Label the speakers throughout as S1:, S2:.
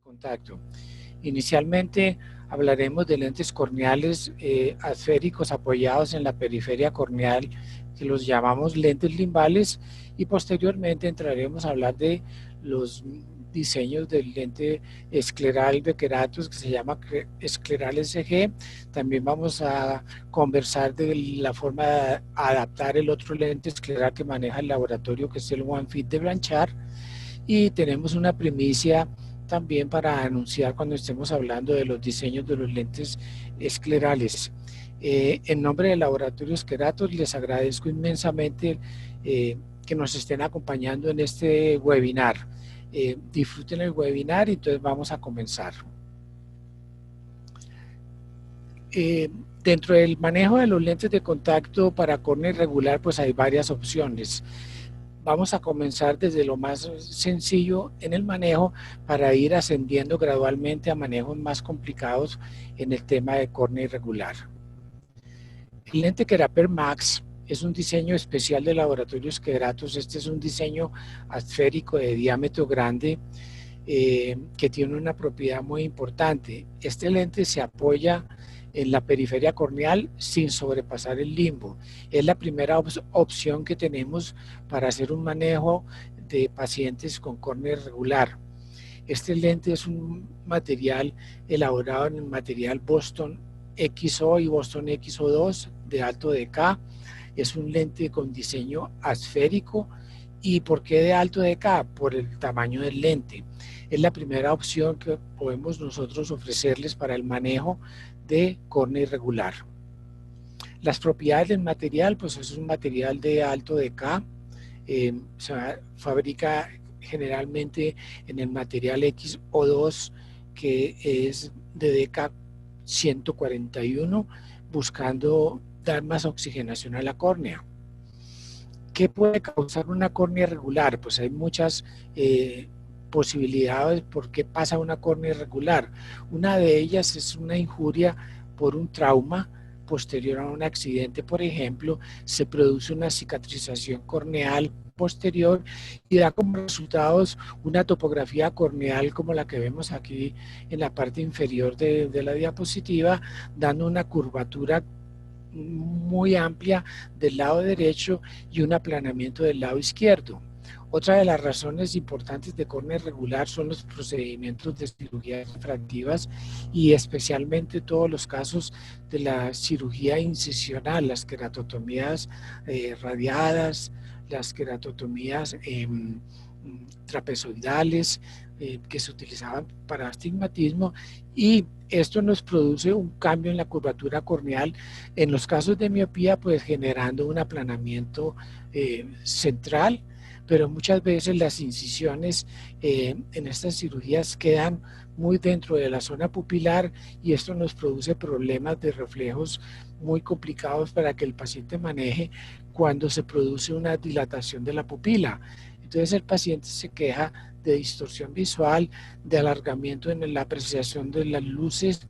S1: contacto. Inicialmente hablaremos de lentes corneales asféricos apoyados en la periferia corneal, que los llamamos lentes limbales, y posteriormente entraremos a hablar de los diseños del lente escleral de Keratos, que se llama escleral SG. También vamos a conversar de la forma de adaptar el otro lente escleral que maneja el laboratorio, que es el One Fit de Blanchard. Y tenemos una primicia también para anunciar cuando estemos hablando de los diseños de los lentes esclerales. En nombre del laboratorio Keratos les agradezco inmensamente que nos estén acompañando en este webinar. Disfruten el webinar y entonces vamos a comenzar. Dentro del manejo de los lentes de contacto para córnea irregular, pues hay varias opciones. Vamos a comenzar desde lo más sencillo en el manejo para ir ascendiendo gradualmente a manejos más complicados en el tema de córnea irregular. El lente Keraper Max es un diseño especial de laboratorios Keratos. Este es un diseño asférico de diámetro grande que tiene una propiedad muy importante. Este lente se apoya en la periferia corneal sin sobrepasar el limbo. Es la primera opción que tenemos para hacer un manejo de pacientes con córnea irregular. Este lente es un material elaborado en el material Boston XO y Boston XO2 de alto DK. Es un lente con diseño asférico. ¿Y por qué de alto DK? Por el tamaño del lente. Es la primera opción que podemos nosotros ofrecerles para el manejo de córnea irregular. Las propiedades del material, pues es un material de alto DK, se fabrica generalmente en el material XO2, que es de DK 141, buscando dar más oxigenación a la córnea. ¿Qué puede causar una córnea irregular? Pues hay muchas posibilidades por qué pasa una córnea irregular. Una de ellas es una injuria por un trauma posterior a un accidente, por ejemplo. Se produce una cicatrización corneal posterior y da como resultados una topografía corneal como la que vemos aquí en la parte inferior de la diapositiva, dando una curvatura muy amplia del lado derecho y un aplanamiento del lado izquierdo. Otra de las razones importantes de córnea irregular son los procedimientos de cirugías refractivas y especialmente todos los casos de la cirugía incisional, las queratotomías radiadas, las queratotomías trapezoidales que se utilizaban para astigmatismo, y esto nos produce un cambio en la curvatura corneal. En los casos de miopía, pues generando un aplanamiento central, pero muchas veces las incisiones en estas cirugías quedan muy dentro de la zona pupilar y esto nos produce problemas de reflejos muy complicados para que el paciente maneje cuando se produce una dilatación de la pupila. Entonces el paciente se queja de distorsión visual, de alargamiento en la apreciación de las luces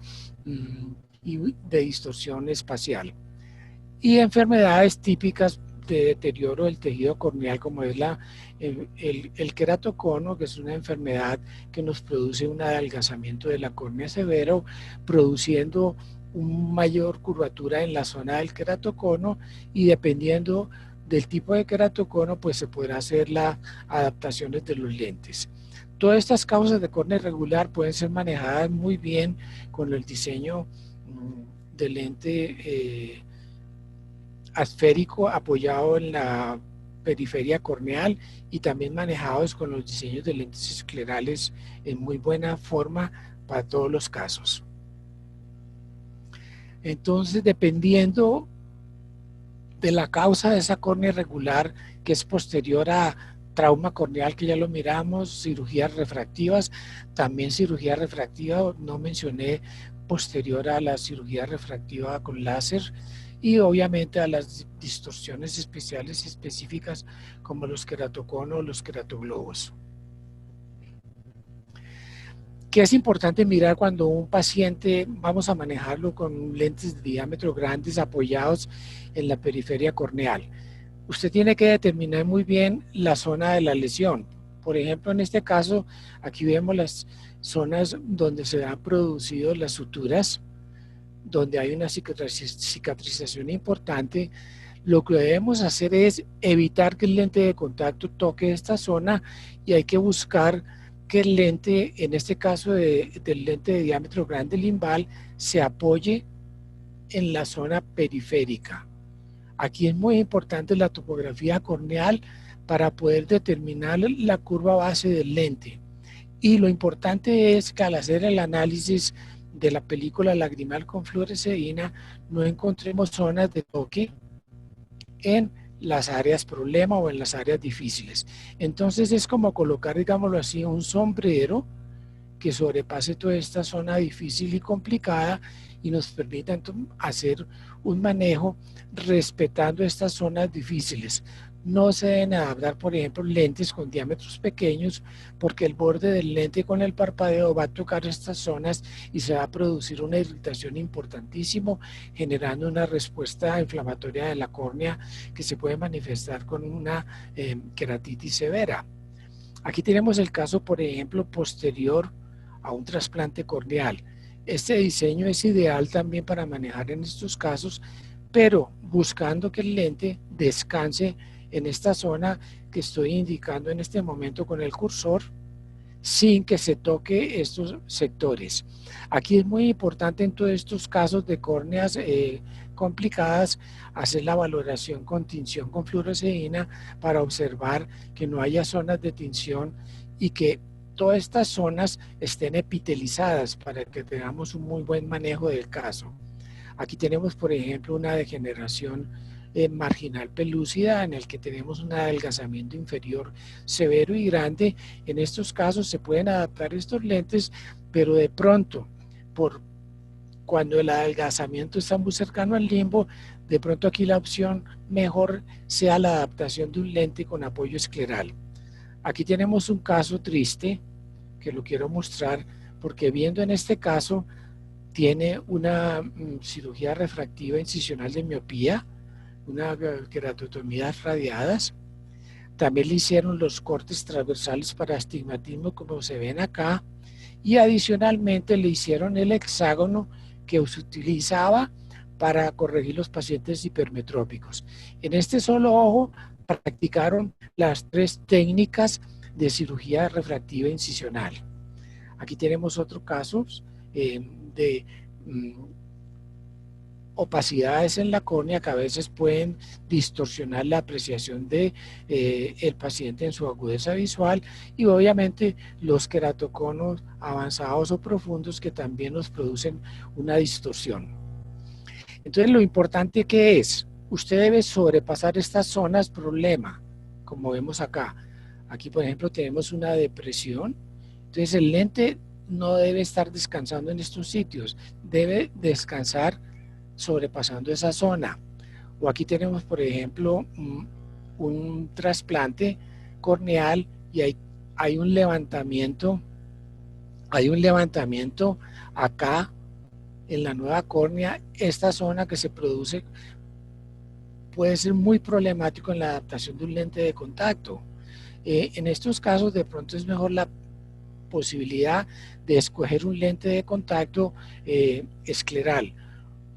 S1: y de distorsión espacial. Y enfermedades típicas de deterioro del tejido corneal, como es el queratocono, que es una enfermedad que nos produce un adelgazamiento de la córnea severo, produciendo una mayor curvatura en la zona del queratocono, y dependiendo del tipo de queratocono, pues se podrá hacer las adaptaciones de los lentes. Todas estas causas de córnea irregular pueden ser manejadas muy bien con el diseño del lente asférico apoyado en la periferia corneal y también manejados con los diseños de lentes esclerales en muy buena forma para todos los casos. Entonces, dependiendo de la causa de esa córnea irregular, que es posterior a trauma corneal, que ya lo miramos, cirugías refractivas, también cirugía refractiva, no mencioné, posterior a la cirugía refractiva con láser, y obviamente a las distorsiones especiales específicas como los queratoconos o los queratoglobos. ¿Qué es importante mirar cuando un paciente vamos a manejarlo con lentes de diámetro grandes apoyados en la periferia corneal? Usted tiene que determinar muy bien la zona de la lesión. Por ejemplo, en este caso, aquí vemos las zonas donde se han producido las suturas, donde hay una cicatrización importante. Lo que debemos hacer es evitar que el lente de contacto toque esta zona y hay que buscar que el lente, en este caso del lente de diámetro grande limbal, se apoye en la zona periférica. Aquí es muy importante la topografía corneal para poder determinar la curva base del lente. Y lo importante es que al hacer el análisis de la película lagrimal con fluoresceína no encontremos zonas de toque en las áreas problema o en las áreas difíciles. Entonces es como colocar, digámoslo así, un sombrero que sobrepase toda esta zona difícil y complicada y nos permita entonces hacer un manejo respetando estas zonas difíciles. No se deben adaptar, por ejemplo, lentes con diámetros pequeños porque el borde del lente con el parpadeo va a tocar estas zonas y se va a producir una irritación importantísima, generando una respuesta inflamatoria de la córnea que se puede manifestar con una queratitis severa. Aquí tenemos el caso, por ejemplo, posterior a un trasplante corneal. Este diseño es ideal también para manejar en estos casos, pero buscando que el lente descanse en esta zona que estoy indicando en este momento con el cursor, sin que se toque estos sectores. Aquí es muy importante en todos estos casos de córneas complicadas hacer la valoración con tinción con fluoresceína para observar que no haya zonas de tinción y que todas estas zonas estén epitelizadas para que tengamos un muy buen manejo del caso. Aquí tenemos, por ejemplo, una degeneración marginal pelúcida en el que tenemos un adelgazamiento inferior severo y grande. En estos casos se pueden adaptar estos lentes, pero de pronto, cuando el adelgazamiento está muy cercano al limbo, de pronto aquí la opción mejor sea la adaptación de un lente con apoyo escleral. Aquí tenemos un caso triste que lo quiero mostrar porque viendo en este caso tiene una cirugía refractiva incisional de miopía, una queratotomías radiadas. También le hicieron los cortes transversales para astigmatismo como se ven acá y adicionalmente le hicieron el hexágono que se utilizaba para corregir los pacientes hipermetrópicos. En este solo ojo practicaron las 3 técnicas de cirugía refractiva incisional. Aquí tenemos otro caso de opacidades en la córnea que a veces pueden distorsionar la apreciación de el paciente en su agudeza visual y obviamente los queratoconos avanzados o profundos que también nos producen una distorsión. Entonces lo importante que es, usted debe sobrepasar estas zonas problema, como vemos acá. Aquí por ejemplo tenemos una depresión, entonces el lente no debe estar descansando en estos sitios, debe descansar sobrepasando esa zona. O aquí tenemos, por ejemplo, un trasplante corneal y hay un levantamiento acá en la nueva córnea. Esta zona que se produce puede ser muy problemático en la adaptación de un lente de contacto. En estos casos de pronto es mejor la posibilidad de escoger un lente de contacto escleral.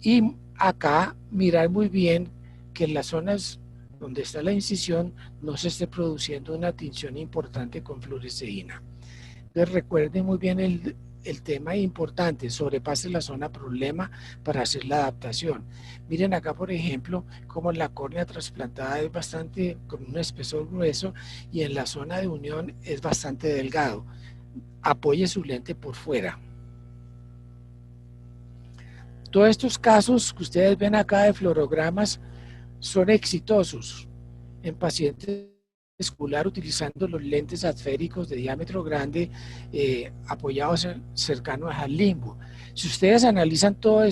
S1: Y acá mirar muy bien que en las zonas donde está la incisión no se esté produciendo una tinción importante con fluoresceína. Entonces recuerden muy bien el tema importante, sobrepase la zona problema para hacer la adaptación. Miren acá por ejemplo como la córnea trasplantada es bastante con un espesor grueso y en la zona de unión es bastante delgado. Apoye su lente por fuera. Todos estos casos que ustedes ven acá de fluorogramas son exitosos en pacientes escolar utilizando los lentes asféricos de diámetro grande apoyados cercanos al limbo. Si ustedes analizan todos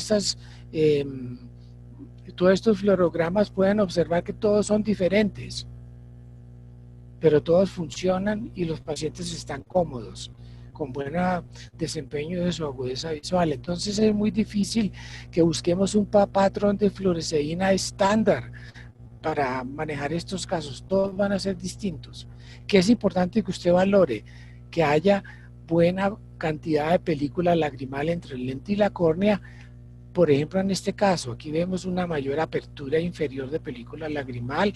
S1: estos fluorogramas pueden observar que todos son diferentes, pero todos funcionan y los pacientes están cómodos, con buen desempeño de su agudeza visual. Entonces es muy difícil que busquemos un patrón de fluoresceína estándar para manejar estos casos. Todos van a ser distintos. ¿Qué es importante que usted valore? Que haya buena cantidad de película lagrimal entre el lente y la córnea. Por ejemplo, en este caso, aquí vemos una mayor apertura inferior de película lagrimal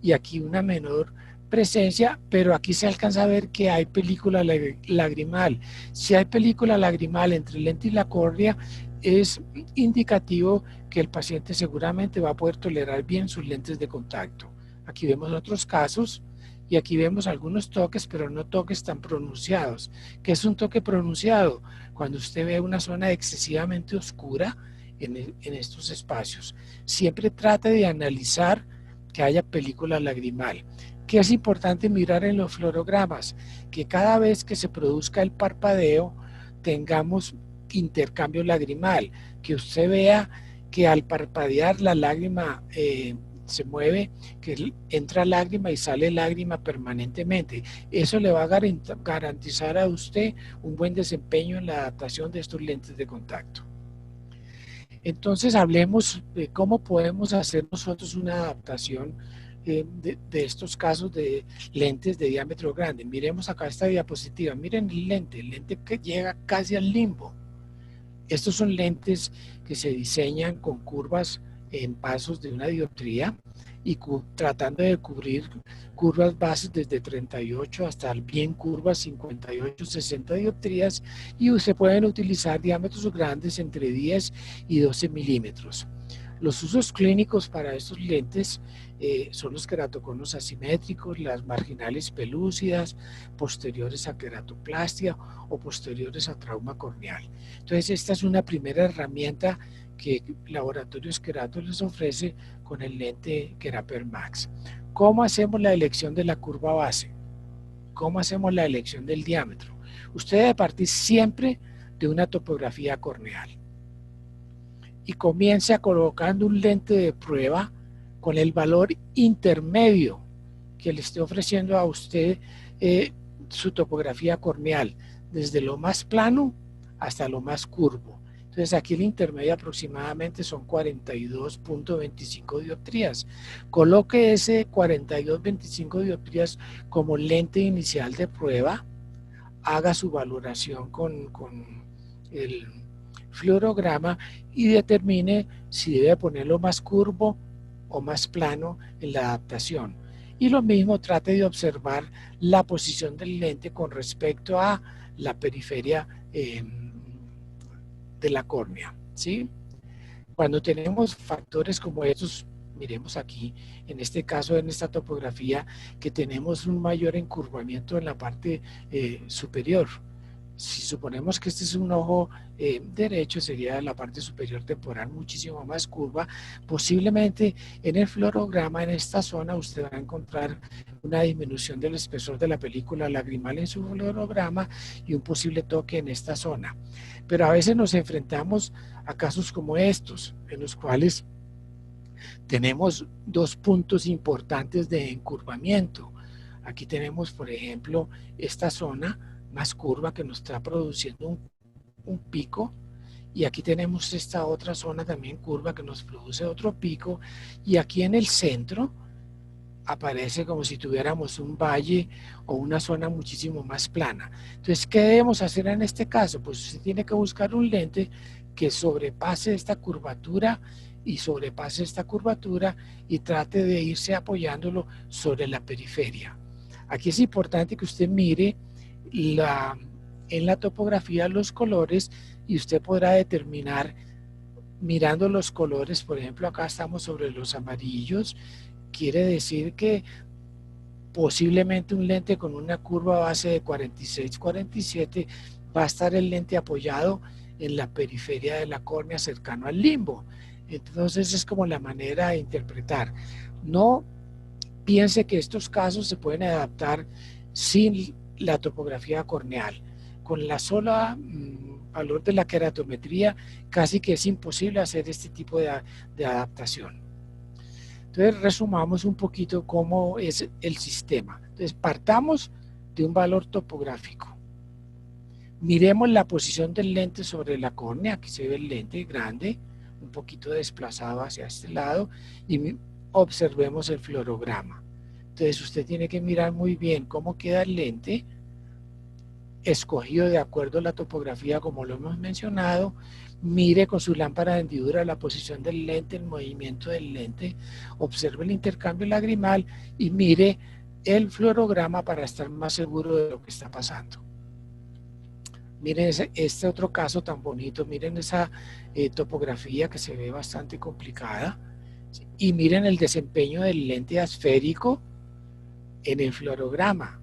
S1: y aquí una menor presencia, pero aquí se alcanza a ver que hay película lagrimal. Si hay película lagrimal entre el lente y la córnea, es indicativo que el paciente seguramente va a poder tolerar bien sus lentes de contacto. Aquí vemos otros casos y aquí vemos algunos toques, pero no toques tan pronunciados. ¿Qué es un toque pronunciado? Cuando usted ve una zona excesivamente oscura en estos espacios. Siempre trate de analizar que haya película lagrimal. ¿Qué es importante mirar en los fluorogramas? Que cada vez que se produzca el parpadeo tengamos intercambio lagrimal, que usted vea que al parpadear la lágrima se mueve, que entra lágrima y sale lágrima permanentemente. Eso le va a garantizar a usted un buen desempeño en la adaptación de estos lentes de contacto. Entonces hablemos de cómo podemos hacer nosotros una adaptación de estos casos de lentes de diámetro grande. Miremos acá esta diapositiva, miren el lente que llega casi al limbo. Estos son lentes que se diseñan con curvas en pasos de una dioptría y tratando de cubrir curvas bases desde 38 hasta bien curvas 58, 60 dioptrías, y se pueden utilizar diámetros grandes entre 10 y 12 milímetros. Los usos clínicos para estos lentes son los queratoconos asimétricos, las marginales pelúcidas, posteriores a queratoplastia o posteriores a trauma corneal. Entonces, esta es una primera herramienta que Laboratorios Kerato les ofrece con el lente Keraper Max. ¿Cómo hacemos la elección de la curva base? ¿Cómo hacemos la elección del diámetro? Usted debe partir siempre de una topografía corneal y comience colocando un lente de prueba con el valor intermedio que le esté ofreciendo a usted su topografía corneal, desde lo más plano hasta lo más curvo. Entonces aquí el intermedio aproximadamente son 42.25 dioptrías. Coloque ese 42.25 dioptrías como lente inicial de prueba, haga su valoración con el fluorograma y determine si debe ponerlo más curvo o más plano en la adaptación. Y lo mismo, trate de observar la posición del lente con respecto a la periferia de la córnea, ¿sí? Cuando tenemos factores como estos, miremos aquí, en este caso, en esta topografía, que tenemos un mayor encurvamiento en la parte superior. Si suponemos que este es un ojo derecho, sería la parte superior temporal muchísimo más curva. Posiblemente en el fluorograma, en esta zona, usted va a encontrar una disminución del espesor de la película lagrimal en su fluorograma y un posible toque en esta zona. Pero a veces nos enfrentamos a casos como estos, en los cuales tenemos dos puntos importantes de encurvamiento. Aquí tenemos, por ejemplo, esta zona más curva que nos está produciendo un pico, y aquí tenemos esta otra zona también curva que nos produce otro pico, y aquí en el centro aparece como si tuviéramos un valle o una zona muchísimo más plana. Entonces, ¿qué debemos hacer en este caso? Pues usted tiene que buscar un lente que sobrepase esta curvatura y trate de irse apoyándolo sobre la periferia. Aquí es importante que usted mire en la topografía los colores, y usted podrá determinar mirando los colores. Por ejemplo, acá estamos sobre los amarillos, quiere decir que posiblemente un lente con una curva base de 46-47 va a estar el lente apoyado en la periferia de la córnea, cercano al limbo. Entonces es como la manera de interpretar. No piense que estos casos se pueden adaptar sin la topografía corneal. Con la sola valor de la queratometría casi que es imposible hacer este tipo de adaptación. Entonces resumamos un poquito cómo es el sistema. Entonces partamos de un valor topográfico. Miremos la posición del lente sobre la córnea. Aquí se ve el lente grande, un poquito desplazado hacia este lado, y observemos el fluorograma. Entonces usted tiene que mirar muy bien cómo queda el lente, escogido de acuerdo a la topografía como lo hemos mencionado. Mire con su lámpara de hendidura la posición del lente, el movimiento del lente, observe el intercambio lagrimal y mire el fluorograma para estar más seguro de lo que está pasando. Miren este otro caso tan bonito, miren esa topografía que se ve bastante complicada y miren el desempeño del lente asférico en el fluorograma.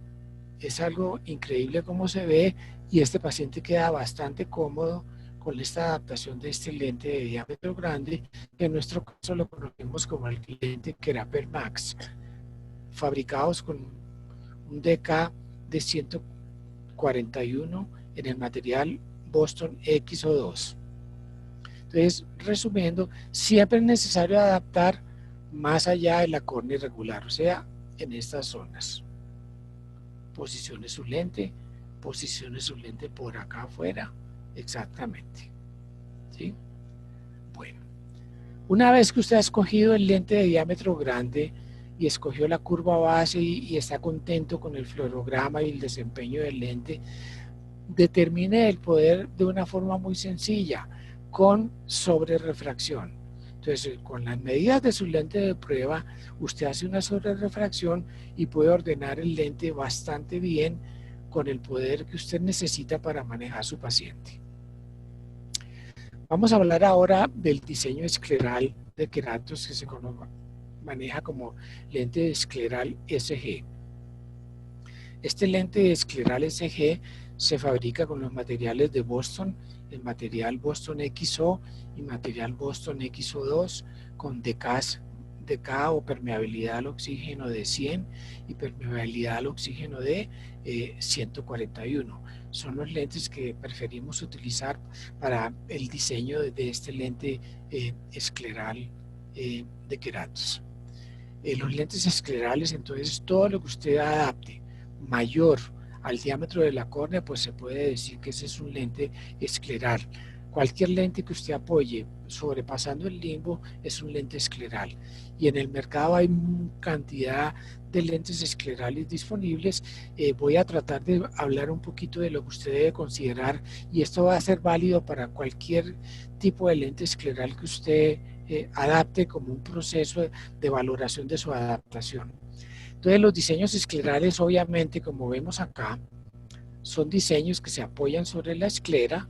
S1: Es algo increíble cómo se ve y este paciente queda bastante cómodo con esta adaptación de este lente de diámetro grande, que en nuestro caso lo conocemos como el lente Keraper Max, fabricados con un DK de 141 en el material Boston XO2. Entonces, resumiendo, siempre es necesario adaptar más allá de la córnea irregular, o sea, en estas zonas. Posicione su lente por acá afuera, exactamente. ¿Sí? Bueno, una vez que usted ha escogido el lente de diámetro grande y escogió la curva base y está contento con el fluorograma y el desempeño del lente, determine el poder de una forma muy sencilla, con sobrerefracción. Entonces, con las medidas de su lente de prueba, usted hace una sobrerefracción y puede ordenar el lente bastante bien con el poder que usted necesita para manejar a su paciente. Vamos a hablar ahora del diseño escleral de queratos que se maneja como lente escleral SG. Este lente escleral SG se fabrica con los materiales de Boston, el material Boston XO y material Boston XO2 con DK o permeabilidad al oxígeno de 100 y permeabilidad al oxígeno de 141. Son los lentes que preferimos utilizar para el diseño de este lente escleral de queratos. Los lentes esclerales, entonces, todo lo que usted adapte mayor al diámetro de la córnea, pues se puede decir que ese es un lente escleral. Cualquier lente que usted apoye sobrepasando el limbo es un lente escleral. Y en el mercado hay cantidad de lentes esclerales disponibles. Voy a tratar de hablar un poquito de lo que usted debe considerar y esto va a ser válido para cualquier tipo de lente escleral que usted adapte como un proceso de valoración de su adaptación. Entonces los diseños esclerales, obviamente, como vemos acá, son diseños que se apoyan sobre la esclera,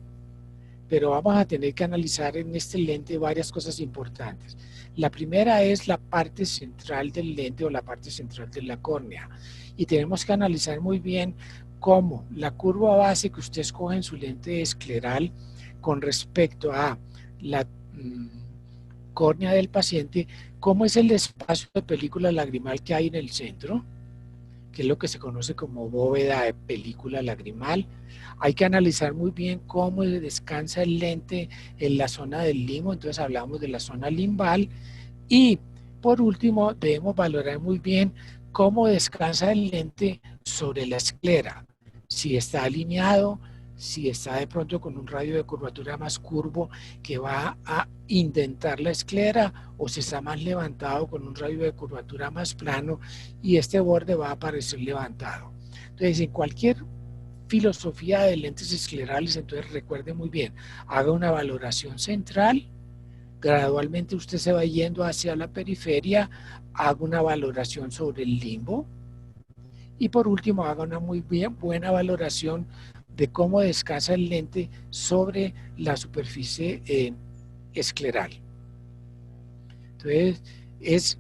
S1: pero vamos a tener que analizar en este lente varias cosas importantes. La primera es la parte central del lente o la parte central de la córnea, y tenemos que analizar muy bien cómo la curva base que usted escoge en su lente escleral con respecto a la córnea del paciente, cómo es el espacio de película lagrimal que hay en el centro, que es lo que se conoce como bóveda de película lagrimal. Hay que analizar muy bien cómo descansa el lente en la zona del limbo, entonces hablamos de la zona limbal. Y por último, debemos valorar muy bien cómo descansa el lente sobre la esclera, si está alineado, si está de pronto con un radio de curvatura más curvo que va a indentar la esclera, o si está más levantado con un radio de curvatura más plano y este borde va a aparecer levantado. Entonces, en cualquier filosofía de lentes esclerales, entonces recuerde muy bien, haga una valoración central, gradualmente usted se va yendo hacia la periferia, haga una valoración sobre el limbo y por último haga una muy buena valoración de cómo descansa el lente sobre la superficie escleral. Entonces,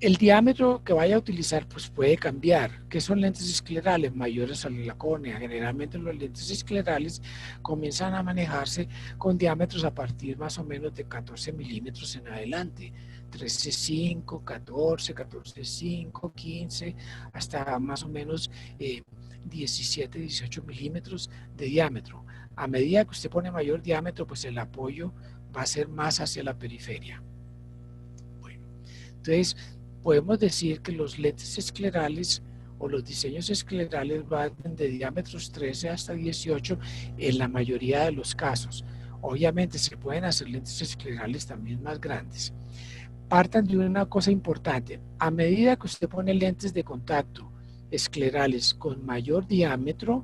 S1: el diámetro que vaya a utilizar pues puede cambiar. ¿Qué son lentes esclerales? Mayores a la córnea. Generalmente los lentes esclerales comienzan a manejarse con diámetros a partir más o menos de 14 milímetros en adelante. 13,5, 14, 14,5, 15, hasta más o menos 17, 18 milímetros de diámetro. A medida que usted pone mayor diámetro, pues el apoyo va a ser más hacia la periferia. Bueno, entonces podemos decir que los lentes esclerales o los diseños esclerales van de diámetros 13 hasta 18 en la mayoría de los casos. Obviamente se pueden hacer lentes esclerales también más grandes. Partan de una cosa importante. A medida que usted pone lentes de contacto esclerales con mayor diámetro,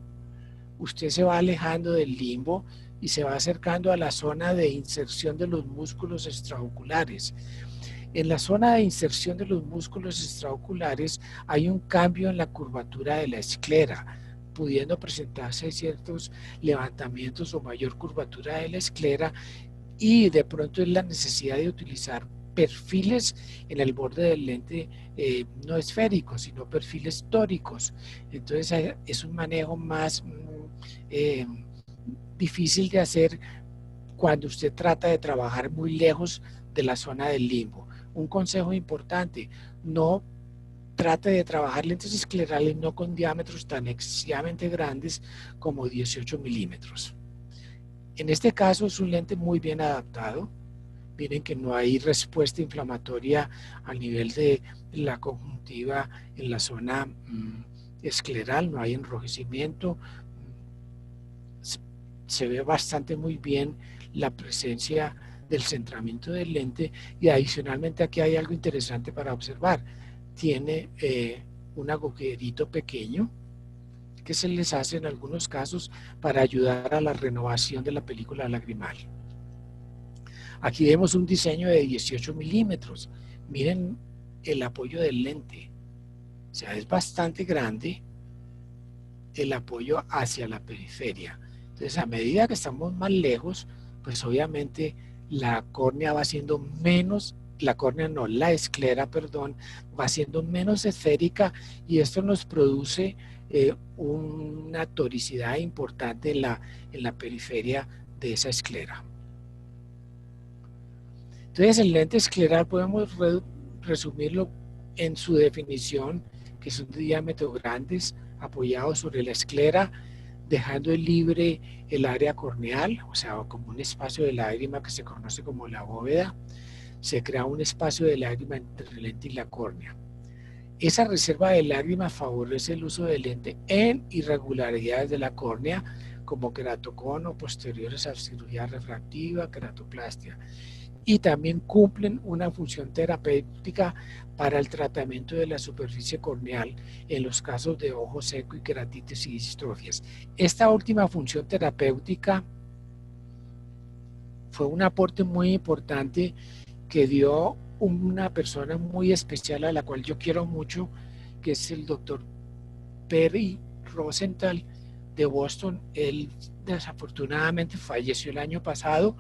S1: usted se va alejando del limbo y se va acercando a la zona de inserción de los músculos extraoculares. En la zona de inserción de los músculos extraoculares hay un cambio en la curvatura de la esclera, pudiendo presentarse ciertos levantamientos o mayor curvatura de la esclera, y de pronto es la necesidad de utilizar perfiles en el borde del lente, no esféricos, sino perfiles tóricos. Entonces es un manejo más eh, difícil de hacer cuando usted trata de trabajar muy lejos de la zona del limbo. Un consejo importante: no trate de trabajar lentes esclerales no con diámetros tan excesivamente grandes como 18 milímetros. En este caso es un lente muy bien adaptado. Miren que no hay respuesta inflamatoria a nivel de la conjuntiva en la zona escleral, no hay enrojecimiento. Se ve bastante muy bien la presencia del centramiento del lente, y adicionalmente aquí hay algo interesante para observar. Tiene un agujerito pequeño que se les hace en algunos casos para ayudar a la renovación de la película lagrimal. Aquí vemos un diseño de 18 milímetros. Miren el apoyo del lente. O sea, es bastante grande el apoyo hacia la periferia. Entonces, a medida que estamos más lejos, pues obviamente la córnea va siendo menos, la córnea no, la esclera, perdón, va siendo menos esférica, y esto nos produce una toricidad importante en la periferia de esa esclera. Entonces, el lente escleral podemos resumirlo en su definición, que son de diámetro grandes, apoyados sobre la esclera, dejando libre el área corneal, o sea, como un espacio de lágrima que se conoce como la bóveda. Se crea un espacio de lágrima entre el lente y la córnea. Esa reserva de lágrima favorece el uso del lente en irregularidades de la córnea, como queratocono, posteriores a cirugía refractiva, queratoplastia, y también cumplen una función terapéutica para el tratamiento de la superficie corneal en los casos de ojo seco y queratitis y distrofias. Esta última función terapéutica fue un aporte muy importante que dio una persona muy especial a la cual yo quiero mucho, que es el doctor Perry Rosenthal de Boston. Él desafortunadamente falleció el año pasado,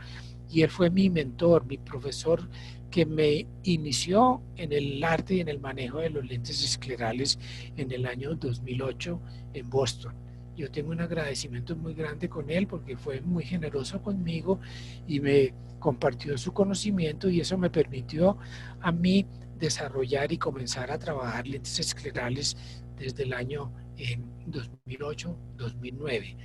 S1: y él fue mi mentor, mi profesor, que me inició en el arte y en el manejo de los lentes esclerales en el año 2008 en Boston. Yo tengo un agradecimiento muy grande con él porque fue muy generoso conmigo y me compartió su conocimiento, y eso me permitió a mí desarrollar y comenzar a trabajar lentes esclerales desde el año 2008-2009.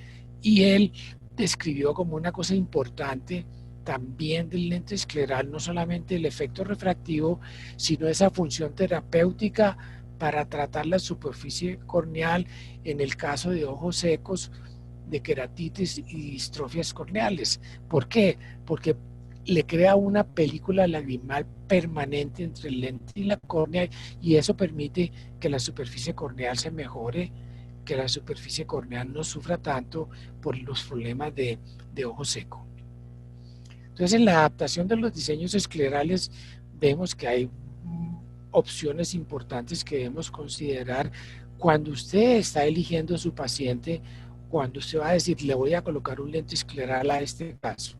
S1: Y él describió como una cosa importante también del lente escleral, no solamente el efecto refractivo, sino esa función terapéutica para tratar la superficie corneal en el caso de ojos secos, de queratitis y distrofias corneales. ¿Por qué? Porque le crea una película lagrimal permanente entre el lente y la córnea, y eso permite que la superficie corneal se mejore, que la superficie corneal no sufra tanto por los problemas de ojo seco. Entonces, en la adaptación de los diseños esclerales vemos que hay opciones importantes que debemos considerar cuando usted está eligiendo a su paciente, cuando usted va a decir, le voy a colocar un lente escleral a este caso.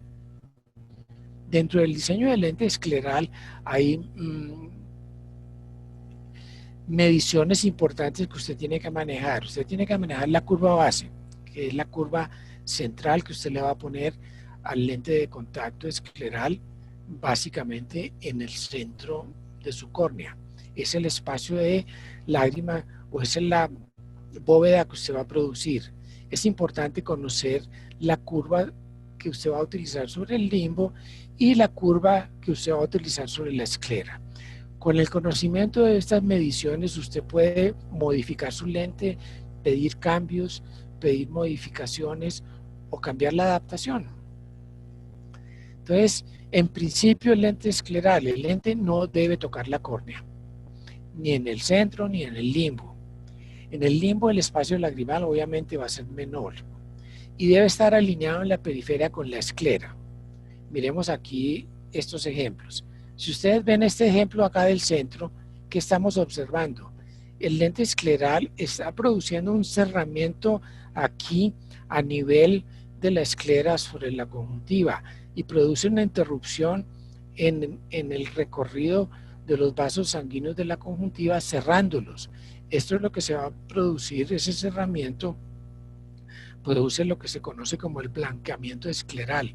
S1: Dentro del diseño del lente escleral hay mediciones importantes que usted tiene que manejar. Usted tiene que manejar la curva base, que es la curva central que usted le va a poner al lente de contacto escleral, básicamente en el centro de su córnea. Es el espacio de lágrima, o es la bóveda que usted va a producir. Es importante conocer la curva que usted va a utilizar sobre el limbo y la curva que usted va a utilizar sobre la esclera. Con el conocimiento de estas mediciones, usted puede modificar su lente, pedir cambios, pedir modificaciones o cambiar la adaptación. Entonces, en principio el lente escleral, el lente no debe tocar la córnea, ni en el centro ni en el limbo. En el limbo el espacio lagrimal obviamente va a ser menor y debe estar alineado en la periferia con la esclera. Miremos aquí estos ejemplos. Si ustedes ven este ejemplo acá del centro, ¿qué estamos observando? El lente escleral está produciendo un cerramiento aquí a nivel de la esclera sobre la conjuntiva y produce una interrupción en el recorrido de los vasos sanguíneos de la conjuntiva, cerrándolos. Esto es lo que se va a producir, ese cerramiento produce lo que se conoce como el blanqueamiento escleral,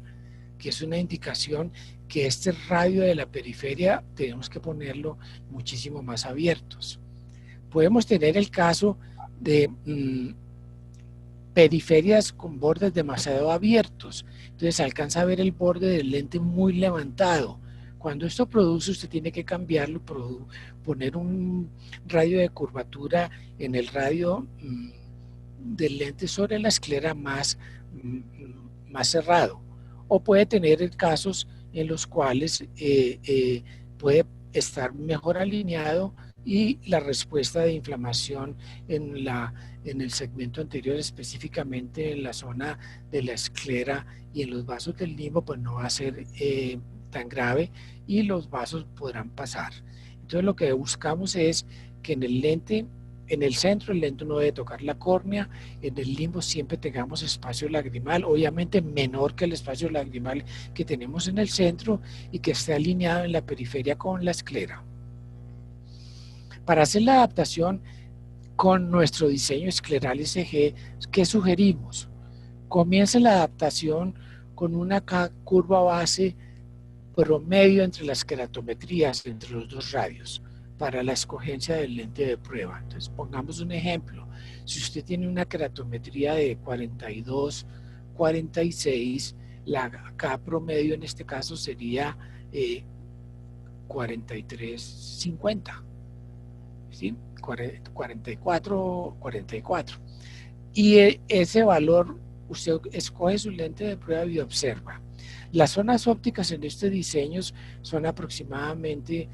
S1: que es una indicación que este radio de la periferia tenemos que ponerlo muchísimo más abiertos. Podemos tener el caso de periferias con bordes demasiado abiertos, entonces se alcanza a ver el borde del lente muy levantado. Cuando esto produce, usted tiene que cambiarlo, poner un radio de curvatura en el radio del lente sobre la esclera más cerrado. O puede tener casos en los cuales puede estar mejor alineado y la respuesta de inflamación en el segmento anterior, específicamente en la zona de la esclera y en los vasos del limbo, pues no va a ser tan grave y los vasos podrán pasar. Entonces lo que buscamos es que en el lente, en el centro el lente no debe tocar la córnea, en el limbo siempre tengamos espacio lagrimal, obviamente menor que el espacio lagrimal que tenemos en el centro y que esté alineado en la periferia con la esclera. Para hacer la adaptación con nuestro diseño escleral SG, ¿qué sugerimos? Comienza la adaptación con una curva base promedio entre las keratometrías, entre los dos radios, para la escogencia del lente de prueba. Entonces, pongamos un ejemplo. Si usted tiene una keratometría de 42, 46, la K promedio en este caso sería 43, 50. ¿Sí? 44, 44. Y ese valor, usted escoge su lente de prueba y observa. Las zonas ópticas en estos diseños son aproximadamente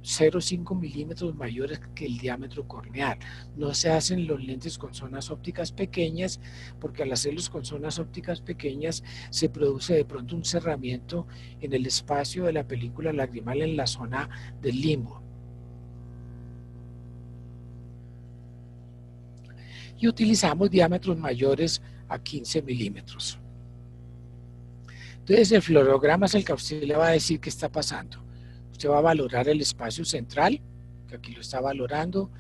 S1: 0,5 milímetros mayores que el diámetro corneal. No se hacen los lentes con zonas ópticas pequeñas, porque al hacerlos con zonas ópticas pequeñas se produce de pronto un cerramiento en el espacio de la película lagrimal en la zona del limbo. Y utilizamos diámetros mayores a 15 milímetros. Entonces el fluorograma es el que a usted le va a decir qué está pasando. Usted va a valorar el espacio central, que aquí lo está valorando,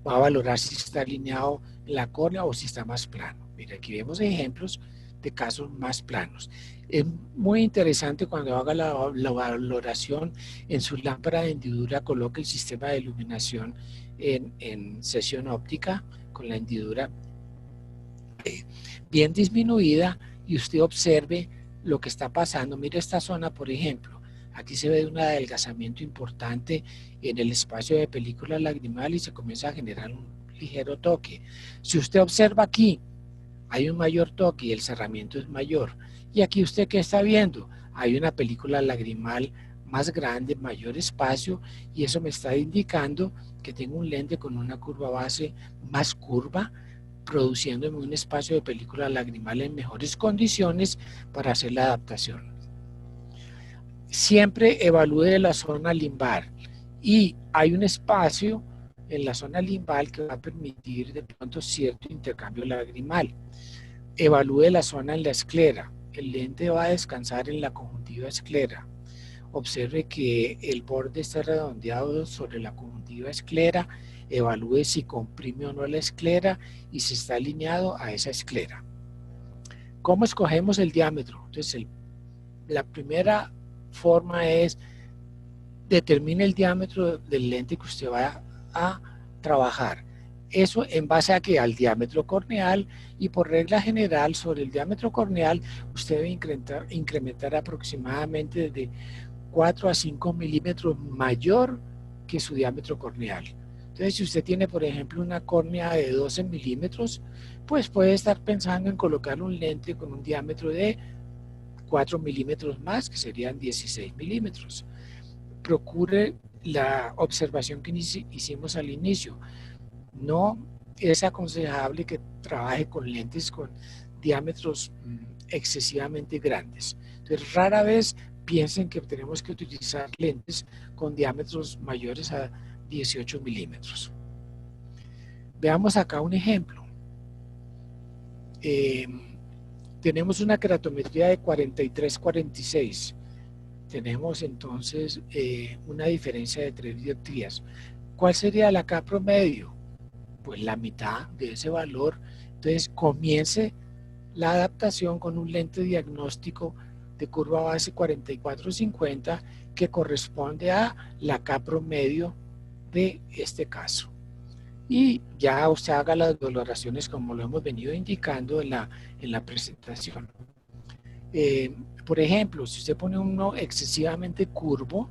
S1: va a valorar si está alineado en la córnea o si está más plano. Mira, aquí vemos ejemplos de casos más planos. Es muy interesante cuando haga la valoración en su lámpara de hendidura, coloque el sistema de iluminación en sesión óptica con la hendidura bien disminuida y usted observe lo que está pasando. Mire esta zona, por ejemplo. Aquí se ve un adelgazamiento importante en el espacio de película lagrimal y se comienza a generar un ligero toque. Si usted observa aquí, hay un mayor toque y el cerramiento es mayor. Y aquí usted, ¿qué está viendo? Hay una película lagrimal más grande, mayor espacio, y eso me está indicando que tengo un lente con una curva base más curva, produciéndome un espacio de película lagrimal en mejores condiciones para hacer la adaptación. Siempre evalúe la zona limbar y hay un espacio en la zona limbar que va a permitir de pronto cierto intercambio lagrimal. Evalúe la zona en la esclera. El lente va a descansar en la conjuntiva esclera. Observe que el borde está redondeado sobre la conjuntiva esclera. Evalúe si comprime o no la esclera y si está alineado a esa esclera. ¿Cómo escogemos el diámetro? Entonces, la primera forma es determine el diámetro del lente que usted va a trabajar. Eso en base a que al diámetro corneal, y por regla general sobre el diámetro corneal usted debe incrementar aproximadamente de 4 a 5 milímetros mayor que su diámetro corneal. Entonces, si usted tiene, por ejemplo, una córnea de 12 milímetros, pues puede estar pensando en colocar un lente con un diámetro de 4 milímetros más, que serían 16 milímetros. Procure la observación que hicimos al inicio. No es aconsejable que trabaje con lentes con diámetros excesivamente grandes. Entonces, rara vez piensen que tenemos que utilizar lentes con diámetros mayores a 18 milímetros. Veamos acá un ejemplo. Tenemos una keratometría de 43-46. Tenemos entonces una diferencia de 3 dioptrías. ¿Cuál sería la K promedio? Pues la mitad de ese valor. Entonces comience la adaptación con un lente diagnóstico de curva base 44-50 que corresponde a la K promedio de este caso. Y ya usted haga las valoraciones como lo hemos venido indicando en la presentación. Por ejemplo, si usted pone uno excesivamente curvo,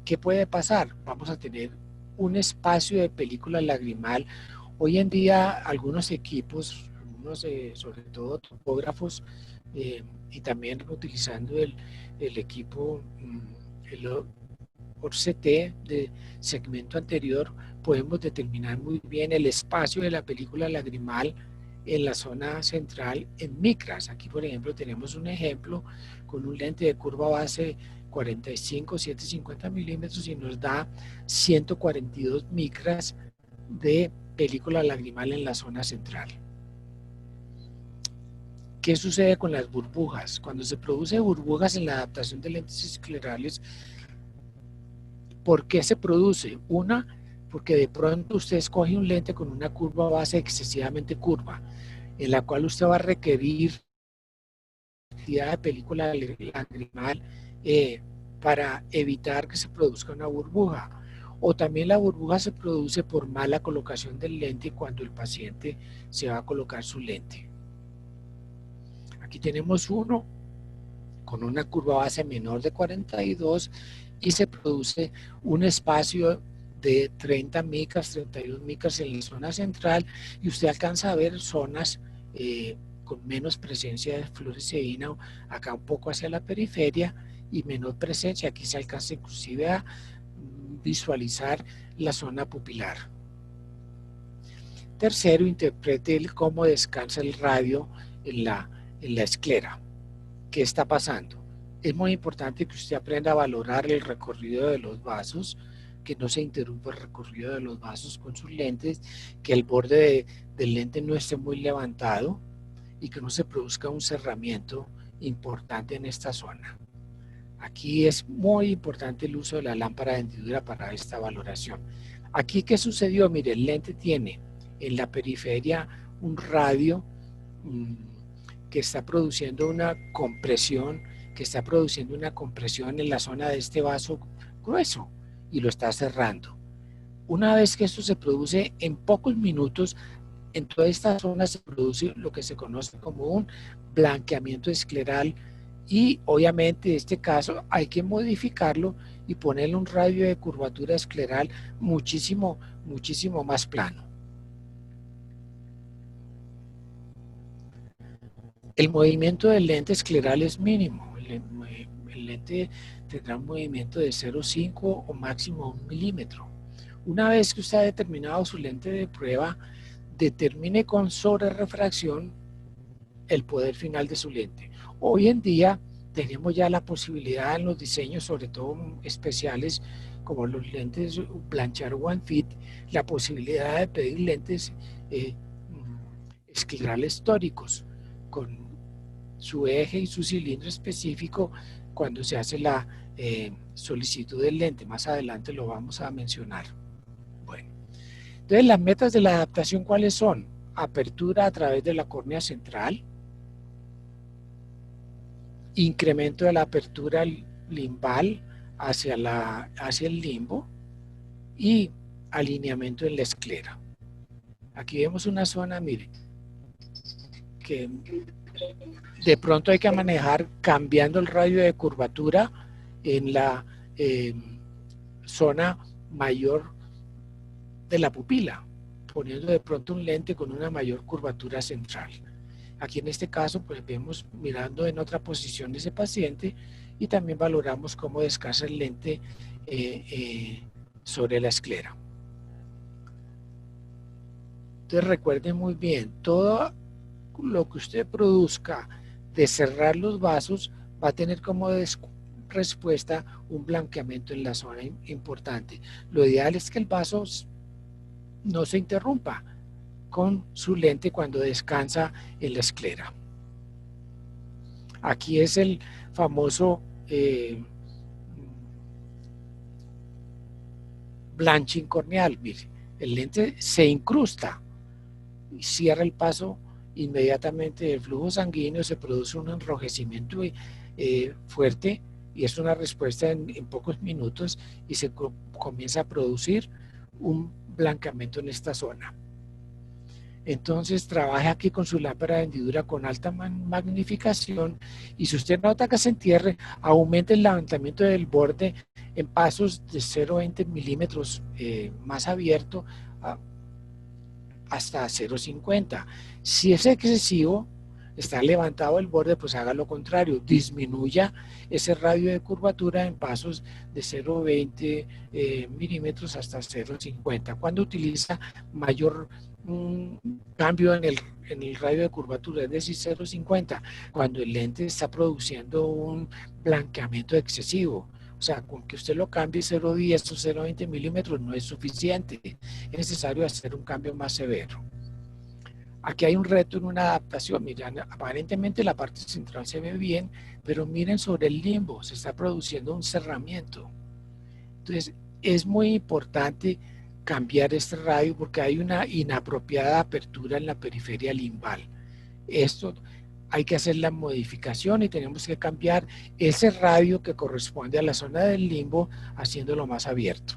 S1: ¿qué puede pasar? Vamos a tener un espacio de película lagrimal. Hoy en día algunos equipos, sobre todo topógrafos, y también utilizando el equipo, el ORCT de segmento anterior, podemos determinar muy bien el espacio de la película lagrimal en la zona central en micras. Aquí, por ejemplo, tenemos un ejemplo con un lente de curva base 45-750 milímetros y nos da 142 micras de película lagrimal en la zona central. ¿Qué sucede con las burbujas? Cuando se produce burbujas en la adaptación de lentes esclerales, ¿por qué se produce? Una, porque de pronto usted escoge un lente con una curva base excesivamente curva, en la cual usted va a requerir cantidad de película lagrimal para evitar que se produzca una burbuja. O también la burbuja se produce por mala colocación del lente cuando el paciente se va a colocar su lente. Aquí tenemos uno con una curva base menor de 42 y se produce un espacio de 30 micras, 32 micras en la zona central y usted alcanza a ver zonas con menos presencia de fluoresceína, acá un poco hacia la periferia y menor presencia, aquí se alcanza inclusive a visualizar la zona pupilar. Tercero, interprete cómo descansa el radio en la esclera. ¿Qué está pasando? Es muy importante que usted aprenda a valorar el recorrido de los vasos, que no se interrumpa el recorrido de los vasos con sus lentes, que el borde del lente no esté muy levantado y que no se produzca un cerramiento importante en esta zona. Aquí es muy importante el uso de la lámpara de hendidura para esta valoración. Aquí, ¿qué sucedió? Mire, el lente tiene en la periferia un radio que está produciendo una compresión, en la zona de este vaso grueso y lo está cerrando. Una vez que esto se produce, en pocos minutos, en toda esta zona se produce lo que se conoce como un blanqueamiento escleral y obviamente en este caso hay que modificarlo y ponerle un radio de curvatura escleral muchísimo más plano. El movimiento del lente escleral es mínimo. El lente tendrá un movimiento de 0,5 o máximo 1 milímetro. Una vez que usted ha determinado su lente de prueba, determine con sobrerefracción el poder final de su lente. Hoy en día tenemos ya la posibilidad en los diseños, sobre todo especiales como los lentes Blanchard One Fit, la posibilidad de pedir lentes esclerales tóricos con su eje y su cilindro específico cuando se hace la solicitud del lente. Más adelante lo vamos a mencionar. Bueno, entonces las metas de la adaptación, ¿cuáles son? Apertura a través de la córnea central, incremento de la apertura limbal hacia el limbo y alineamiento en la esclera. Aquí vemos una zona, miren, que de pronto hay que manejar cambiando el radio de curvatura en la zona mayor de la pupila, poniendo de pronto un lente con una mayor curvatura central. Aquí en este caso, pues vemos mirando en otra posición ese paciente y también valoramos cómo descansa el lente sobre la esclera. Entonces recuerden muy bien, todo lo que usted produzca de cerrar los vasos va a tener como respuesta un blanqueamiento en la zona importante. Lo ideal es que el vaso no se interrumpa con su lente cuando descansa en la esclera. Aquí es el famoso blanching corneal. Mire, el lente se incrusta y cierra el paso inmediatamente del flujo sanguíneo, se produce un enrojecimiento fuerte y es una respuesta en pocos minutos y se comienza a producir un blanqueamiento en esta zona. Entonces trabaje aquí con su lámpara de hendidura con alta magnificación y si usted nota que se entierre, aumente el levantamiento del borde en pasos de 0,20 milímetros más abierto hasta 0,50. Si es excesivo, está levantado el borde, pues haga lo contrario, disminuya ese radio de curvatura en pasos de 0,20 milímetros hasta 0,50. Cuando utiliza mayor cambio en el radio de curvatura, es decir, 0,50, cuando el lente está produciendo un blanqueamiento excesivo. O sea, con que usted lo cambie 0,10 o 0,20 milímetros no es suficiente. Es necesario hacer un cambio más severo. Aquí hay un reto en una adaptación. Miren, aparentemente la parte central se ve bien, pero miren sobre el limbo, se está produciendo un cerramiento. Entonces, es muy importante cambiar este radio porque hay una inapropiada apertura en la periferia limbal. Esto hay que hacer la modificación y tenemos que cambiar ese radio que corresponde a la zona del limbo haciéndolo más abierto.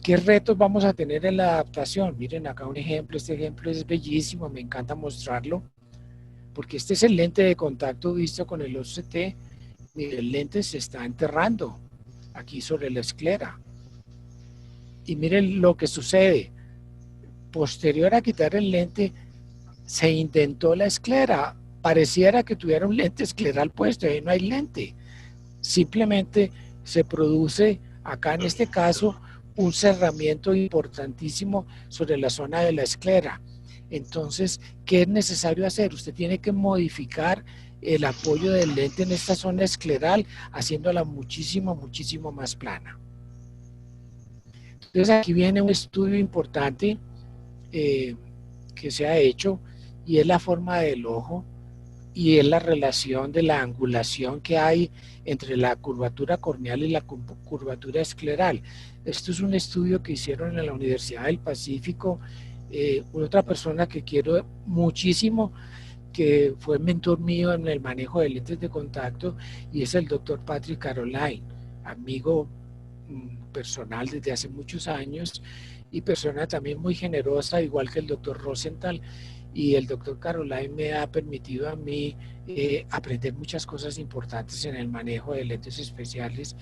S1: ¿Qué retos vamos a tener en la adaptación? Miren acá un ejemplo, este ejemplo es bellísimo, me encanta mostrarlo, porque este es el lente de contacto visto con el OCT, y el lente se está enterrando aquí sobre la esclera. Y miren lo que sucede, posterior a quitar el lente, se indentó la esclera, pareciera que tuviera un lente escleral puesto, ahí no hay lente, simplemente se produce acá en este caso un cerramiento importantísimo sobre la zona de la esclera. Entonces, ¿qué es necesario hacer? Usted tiene que modificar el apoyo del lente en esta zona escleral, haciéndola muchísimo más plana. Entonces, aquí viene un estudio importante que se ha hecho y es la forma del ojo y es la relación de la angulación que hay entre la curvatura corneal y la curvatura escleral. Esto es un estudio que hicieron en la Universidad del Pacífico, otra persona que quiero muchísimo, que fue mentor mío en el manejo de lentes de contacto, y es el doctor Patrick Caroline, amigo personal desde hace muchos años y persona también muy generosa, igual que el doctor Rosenthal. Y el doctor Caroline me ha permitido a mí aprender muchas cosas importantes en el manejo de lentes especiales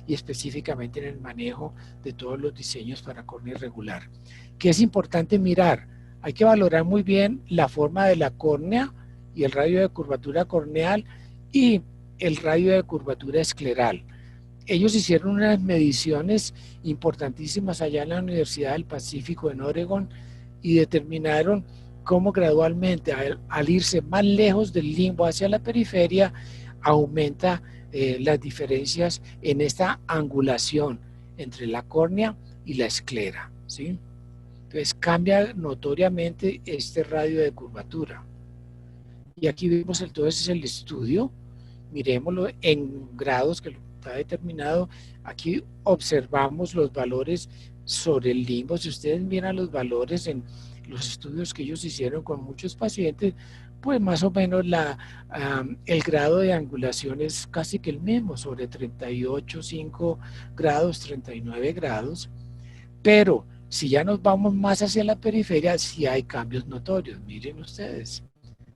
S1: y específicamente en el manejo de todos los diseños para córnea irregular. ¿Qué es importante mirar? Hay que valorar muy bien la forma de la córnea y el radio de curvatura corneal y el radio de curvatura escleral. Ellos hicieron unas mediciones importantísimas allá en la Universidad del Pacífico en Oregón y determinaron cómo gradualmente al irse más lejos del limbo hacia la periferia aumenta las diferencias en esta angulación entre la córnea y la esclera, ¿sí? Entonces cambia notoriamente este radio de curvatura. Y aquí vemos entonces el estudio, miremoslo en grados que está determinado. Aquí observamos los valores sobre el limbo. Si ustedes miran los valores en los estudios que ellos hicieron con muchos pacientes, pues más o menos el grado de angulación es casi que el mismo, sobre 38,5 grados, 39 grados, pero si ya nos vamos más hacia la periferia, sí hay cambios notorios. Miren ustedes,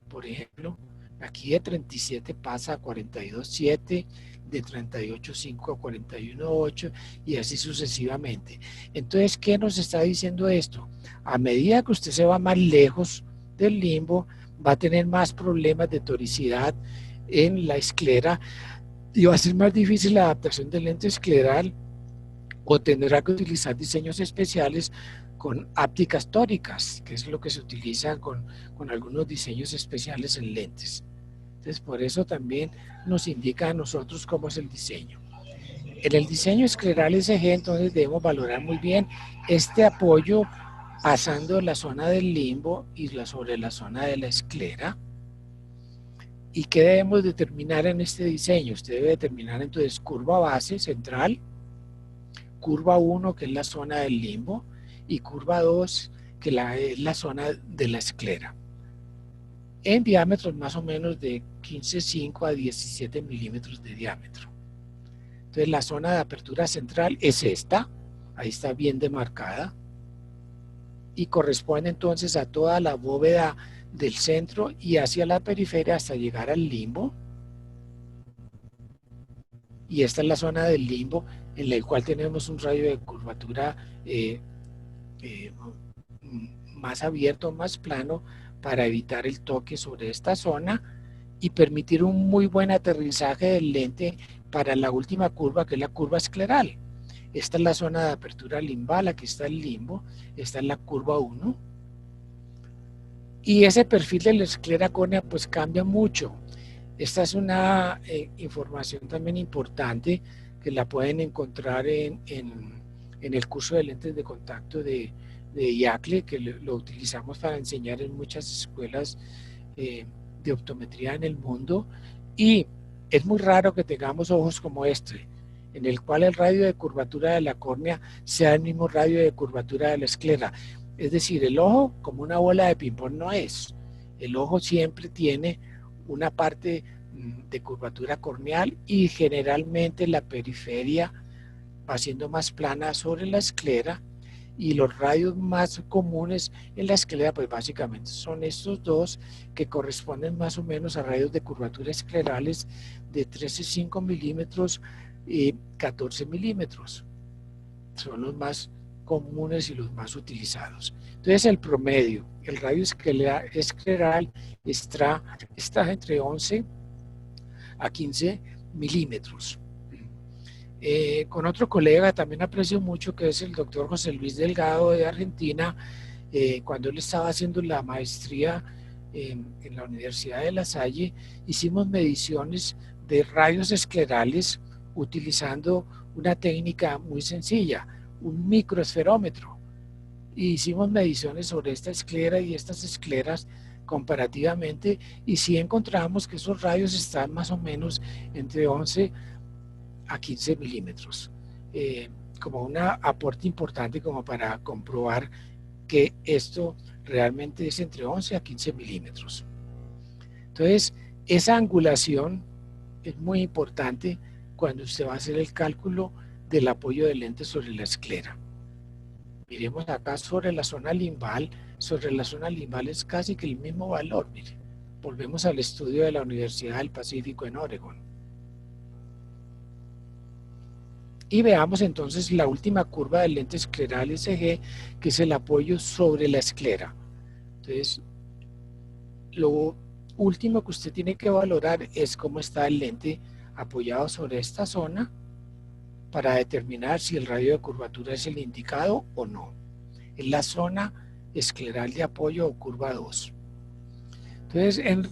S1: por ejemplo, aquí de 37 pasa a 42,7, de 38,5 a 41,8 y así sucesivamente. Entonces, ¿qué nos está diciendo esto? A medida que usted se va más lejos del limbo, va a tener más problemas de toricidad en la esclera y va a ser más difícil la adaptación del lente escleral, o tendrá que utilizar diseños especiales con ápticas tóricas, que es lo que se utiliza con algunos diseños especiales en lentes. Entonces, por eso también nos indica a nosotros cómo es el diseño. En el diseño escleral SG, entonces debemos valorar muy bien este apoyo pasando la zona del limbo y sobre la zona de la esclera. ¿Y qué debemos determinar en este diseño? Usted debe determinar entonces curva base central, curva 1, que es la zona del limbo, y curva 2, que es la zona de la esclera, en diámetros más o menos de 15,5 a 17 milímetros de diámetro. Entonces la zona de apertura central es esta, ahí está bien demarcada, y corresponde entonces a toda la bóveda del centro y hacia la periferia hasta llegar al limbo. Y esta es la zona del limbo en la cual tenemos un radio de curvatura eh, más abierto, más plano, para evitar el toque sobre esta zona y permitir un muy buen aterrizaje del lente para la última curva, que es la curva escleral. Esta es la zona de apertura limbal, aquí está el limbo, esta es la curva 1. Y ese perfil de la esclera córnea pues cambia mucho. Esta es una información también importante que la pueden encontrar en el curso de lentes de contacto de IACLE, que lo utilizamos para enseñar en muchas escuelas de optometría en el mundo. Y es muy raro que tengamos ojos como este, en el cual el radio de curvatura de la córnea sea el mismo radio de curvatura de la esclera. Es decir, el ojo como una bola de ping-pong no es. El ojo siempre tiene una parte de curvatura corneal y generalmente la periferia va siendo más plana sobre la esclera, y los radios más comunes en la esclera pues básicamente son estos dos, que corresponden más o menos a radios de curvatura esclerales de 13,5 milímetros y 14 milímetros. Son los más comunes y los más utilizados. Entonces el promedio, el radio escleral está entre 11 a 15 milímetros. Con otro colega también aprecio mucho, que es el doctor José Luis Delgado de Argentina, cuando él estaba haciendo la maestría en la Universidad de La Salle, hicimos mediciones de radios esclerales utilizando una técnica muy sencilla, un microesferómetro. Y hicimos mediciones sobre esta esclera y estas escleras comparativamente, y sí encontramos que esos radios están más o menos entre 11 a 15 milímetros, como un aporte importante como para comprobar que esto realmente es entre 11 a 15 milímetros. Entonces, esa angulación es muy importante cuando usted va a hacer el cálculo del apoyo del lente sobre la esclera. Miremos acá sobre la zona limbal. Sobre la zona limbal es casi que el mismo valor. Mire, volvemos al estudio de la Universidad del Pacífico en Oregón. Y veamos entonces la última curva del lente escleral SG, que es el apoyo sobre la esclera. Entonces, lo último que usted tiene que valorar es cómo está el lente apoyado sobre esta zona, para determinar si el radio de curvatura es el indicado o no. Es la zona escleral de apoyo, o curva 2. Entonces,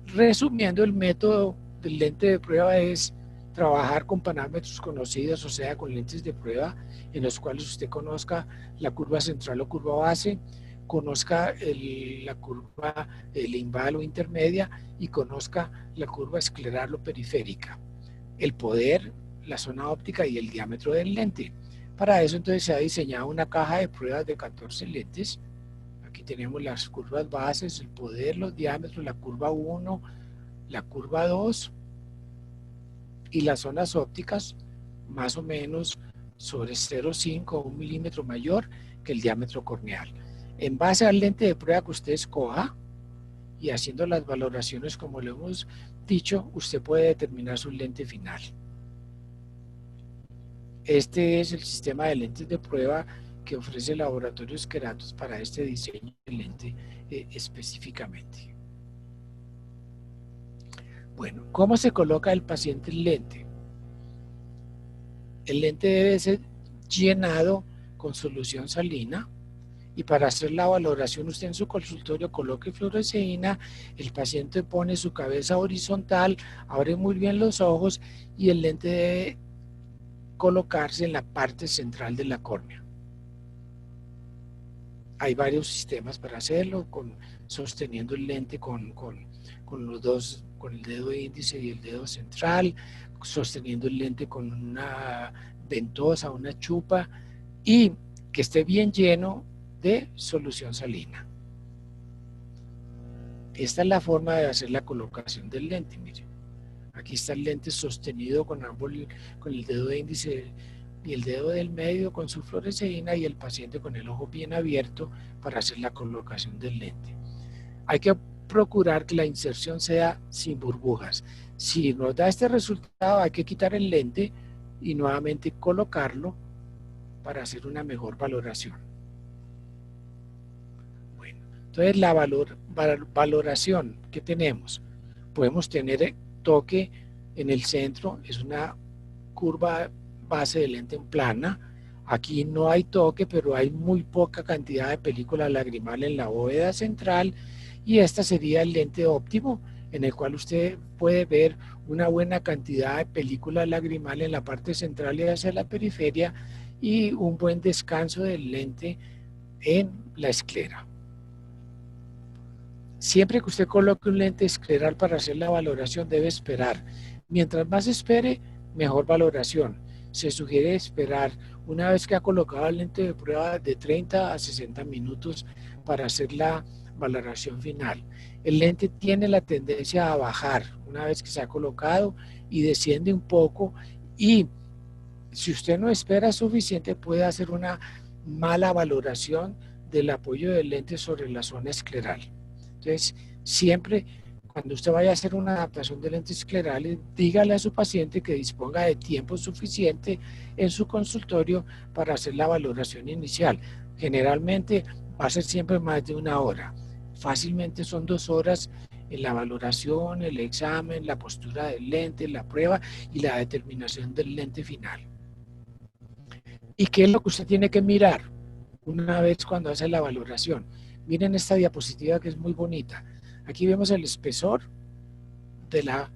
S1: resumiendo, el método del lente de prueba es trabajar con parámetros conocidos, o sea, con lentes de prueba en los cuales usted conozca la curva central o curva base, conozca la curva limbal o intermedia, y conozca la curva escleral o periférica, el poder, la zona óptica y el diámetro del lente. Para eso entonces se ha diseñado una caja de pruebas de 14 lentes. Aquí tenemos las curvas bases, el poder, los diámetros, la curva 1, la curva 2 y las zonas ópticas más o menos sobre 0,5 o 1 milímetro mayor que el diámetro corneal. En base al lente de prueba que usted escoja y haciendo las valoraciones como lo hemos dicho, usted puede determinar su lente final. Este es el sistema de lentes de prueba que ofrece Laboratorios Keratos para este diseño de lente específicamente. Bueno, ¿cómo se coloca el paciente el lente? El lente debe ser llenado con solución salina, y para hacer la valoración usted en su consultorio coloque fluoresceína, el paciente pone su cabeza horizontal, abre muy bien los ojos y el lente debe colocarse en la parte central de la córnea. Hay varios sistemas para hacerlo, sosteniendo el lente con los dos, con el dedo índice y el dedo central, sosteniendo el lente con una ventosa, una chupa, y que esté bien lleno de solución salina. Esta es la forma de hacer la colocación del lente. Miren, aquí está el lente sostenido con el dedo índice y el dedo del medio con su fluoresceína, y el paciente con el ojo bien abierto para hacer la colocación del lente. Hay que procurar que la inserción sea sin burbujas. Si nos da este resultado, hay que quitar el lente y nuevamente colocarlo para hacer una mejor valoración. Entonces, la valoración que tenemos, podemos tener toque en el centro, es una curva base de lente en plana. Aquí no hay toque, pero hay muy poca cantidad de película lagrimal en la bóveda central, y esta sería el lente óptimo, en el cual usted puede ver una buena cantidad de película lagrimal en la parte central y hacia la periferia, y un buen descanso del lente en la esclera. Siempre que usted coloque un lente escleral para hacer la valoración, debe esperar. Mientras más espere, mejor valoración. Se sugiere esperar, una vez que ha colocado el lente de prueba, de 30 a 60 minutos para hacer la valoración final. El lente tiene la tendencia a bajar una vez que se ha colocado y desciende un poco, y si usted no espera suficiente, puede hacer una mala valoración del apoyo del lente sobre la zona escleral. Entonces, siempre cuando usted vaya a hacer una adaptación de lentes esclerales, dígale a su paciente que disponga de tiempo suficiente en su consultorio para hacer la valoración inicial. Generalmente va a ser siempre más de 1 hora. Fácilmente son 2 horas en la valoración, el examen, la postura del lente, la prueba y la determinación del lente final. ¿Y qué es lo que usted tiene que mirar una vez cuando hace la valoración? Miren esta diapositiva que es muy bonita. Aquí vemos el espesor de la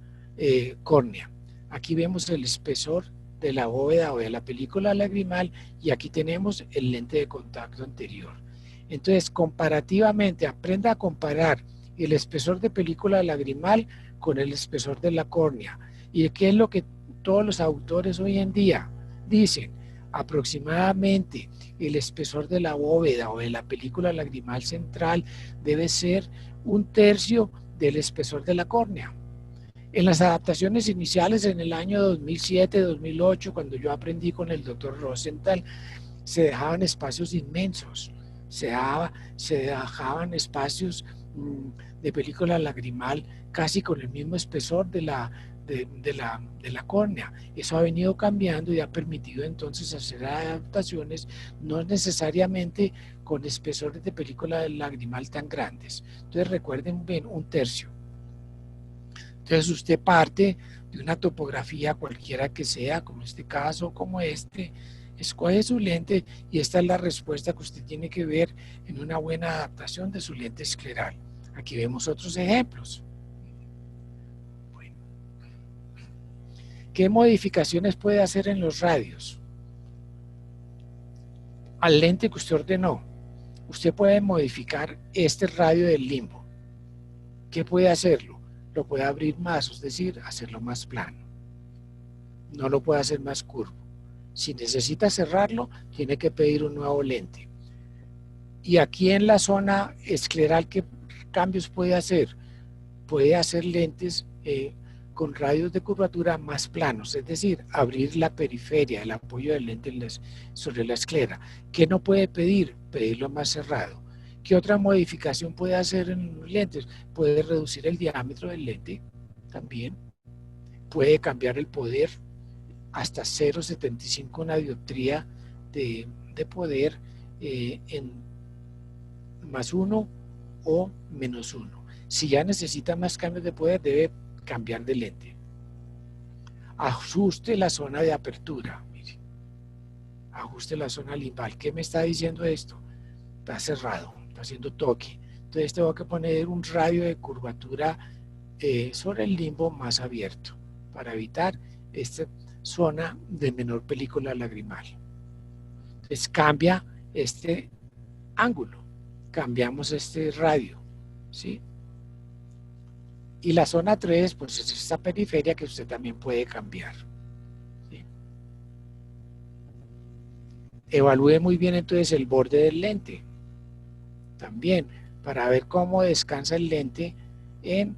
S1: córnea. Aquí vemos el espesor de la bóveda o de la película lagrimal, y aquí tenemos el lente de contacto anterior. Entonces, comparativamente, aprenda a comparar el espesor de película lagrimal con el espesor de la córnea. ¿Y qué es lo que todos los autores hoy en día dicen? Aproximadamente el espesor de la bóveda o de la película lagrimal central debe ser 1/3 del espesor de la córnea. En las adaptaciones iniciales en el año 2007-2008, cuando yo aprendí con el doctor Rosenthal, se dejaban espacios inmensos, se dejaban espacios de película lagrimal casi con el mismo espesor de la córnea. Eso ha venido cambiando y ha permitido entonces hacer adaptaciones no necesariamente con espesores de película lagrimal tan grandes. Entonces recuerden, ven, 1/3. Entonces usted parte de una topografía cualquiera que sea, como este caso, como este, escoge su lente, y esta es la respuesta que usted tiene que ver en una buena adaptación de su lente escleral. Aquí vemos otros ejemplos. Bueno, ¿qué modificaciones puede hacer en los radios? Al lente que usted ordenó, usted puede modificar este radio del limbo. ¿Qué puede hacerlo? Lo puede abrir más, es decir, hacerlo más plano. No lo puede hacer más curvo. Si necesita cerrarlo, tiene que pedir un nuevo lente. Y aquí en la zona escleral, ¿qué cambios puede hacer? Puede hacer lentes con radios de curvatura más planos, es decir, abrir la periferia, el apoyo del lente sobre la esclera. ¿Qué no puede pedir? Pedirlo más cerrado. ¿Qué otra modificación puede hacer en los lentes? Puede reducir el diámetro del lente también. Puede cambiar el poder hasta 0,75 una dioptría de poder, en +1 o -1. Si ya necesita más cambios de poder, debe cambiar de lente. Ajuste la zona de apertura. Mire, ajuste la zona limbal. ¿Qué me está diciendo esto? Está cerrado, está haciendo toque. Entonces tengo que poner un radio de curvatura sobre el limbo más abierto para evitar esta zona de menor película lagrimal. Entonces cambia este ángulo, cambiamos este radio, ¿sí? Y la zona 3, pues es esta periferia que usted también puede cambiar, ¿sí? Evalúe muy bien entonces el borde del lente, también, para ver cómo descansa el lente en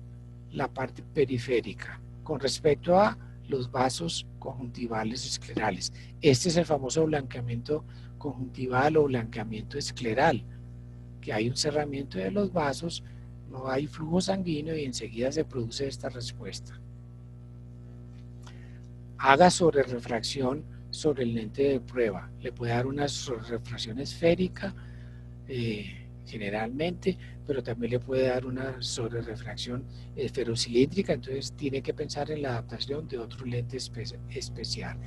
S1: la parte periférica, con respecto a los vasos conjuntivales esclerales. Este es el famoso blanqueamiento conjuntival o blanqueamiento escleral, que hay un cerramiento de los vasos, no hay flujo sanguíneo y enseguida se produce esta respuesta. Haga sobre refracción sobre el lente de prueba. Le puede dar una refracción esférica generalmente, pero también le puede dar una sobre refracción esferocilíndrica, entonces tiene que pensar en la adaptación de otro lente especial.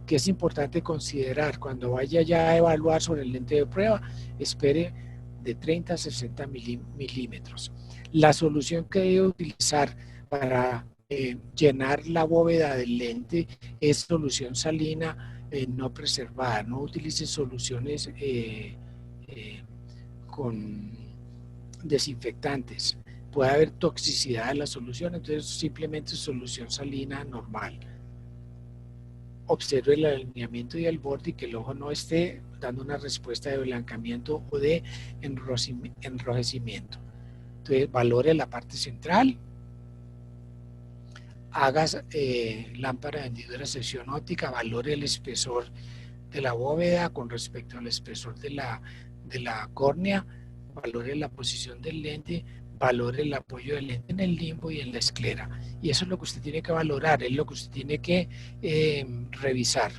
S1: Que es importante considerar cuando vaya ya a evaluar sobre el lente de prueba, espere de 30 a 60 milímetros. La solución que debe utilizar para llenar la bóveda del lente es solución salina no preservada. No utilice soluciones con desinfectantes. Puede haber toxicidad en la solución, entonces simplemente solución salina normal. Observe el alineamiento y el borde y que el ojo no esté dando una respuesta de blancamiento o de enrojecimiento. Entonces valore la parte central, haga lámpara de hendidura sección óptica, valore el espesor de la bóveda con respecto al espesor de la córnea, valore la posición del lente, valore el apoyo del lente en el limbo y en la esclera. Y eso es lo que usted tiene que valorar, es lo que usted tiene que revisar.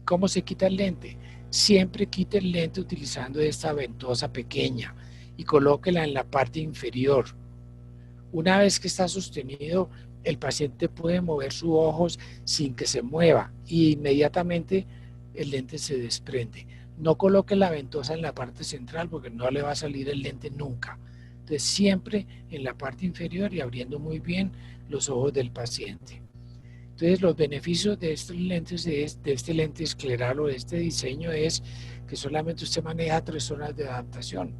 S1: ¿Cómo se quita el lente? Siempre quite el lente utilizando esta ventosa pequeña y colóquela en la parte inferior. Una vez que está sostenido, el paciente puede mover sus ojos sin que se mueva y inmediatamente el lente se desprende. No coloque la ventosa en la parte central porque no le va a salir el lente nunca. Entonces siempre en la parte inferior y abriendo muy bien los ojos del paciente. Entonces los beneficios de estos lentes, de este lente escleral o de este diseño es que solamente usted maneja 3 zonas de adaptación,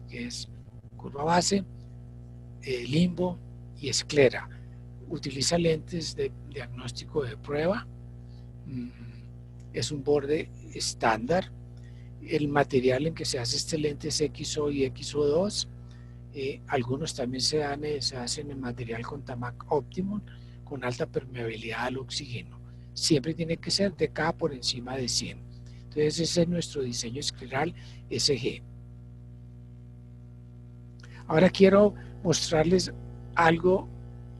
S1: que es curva base, limbo y esclera. Utiliza lentes de diagnóstico de prueba, es un borde estándar. El material en que se hace este lente es XO y XO2. Algunos también se hacen en material con Tamac Optimum, con alta permeabilidad al oxígeno. Siempre tiene que ser de K por encima de 100. Entonces ese es nuestro diseño escleral SG. Ahora quiero mostrarles algo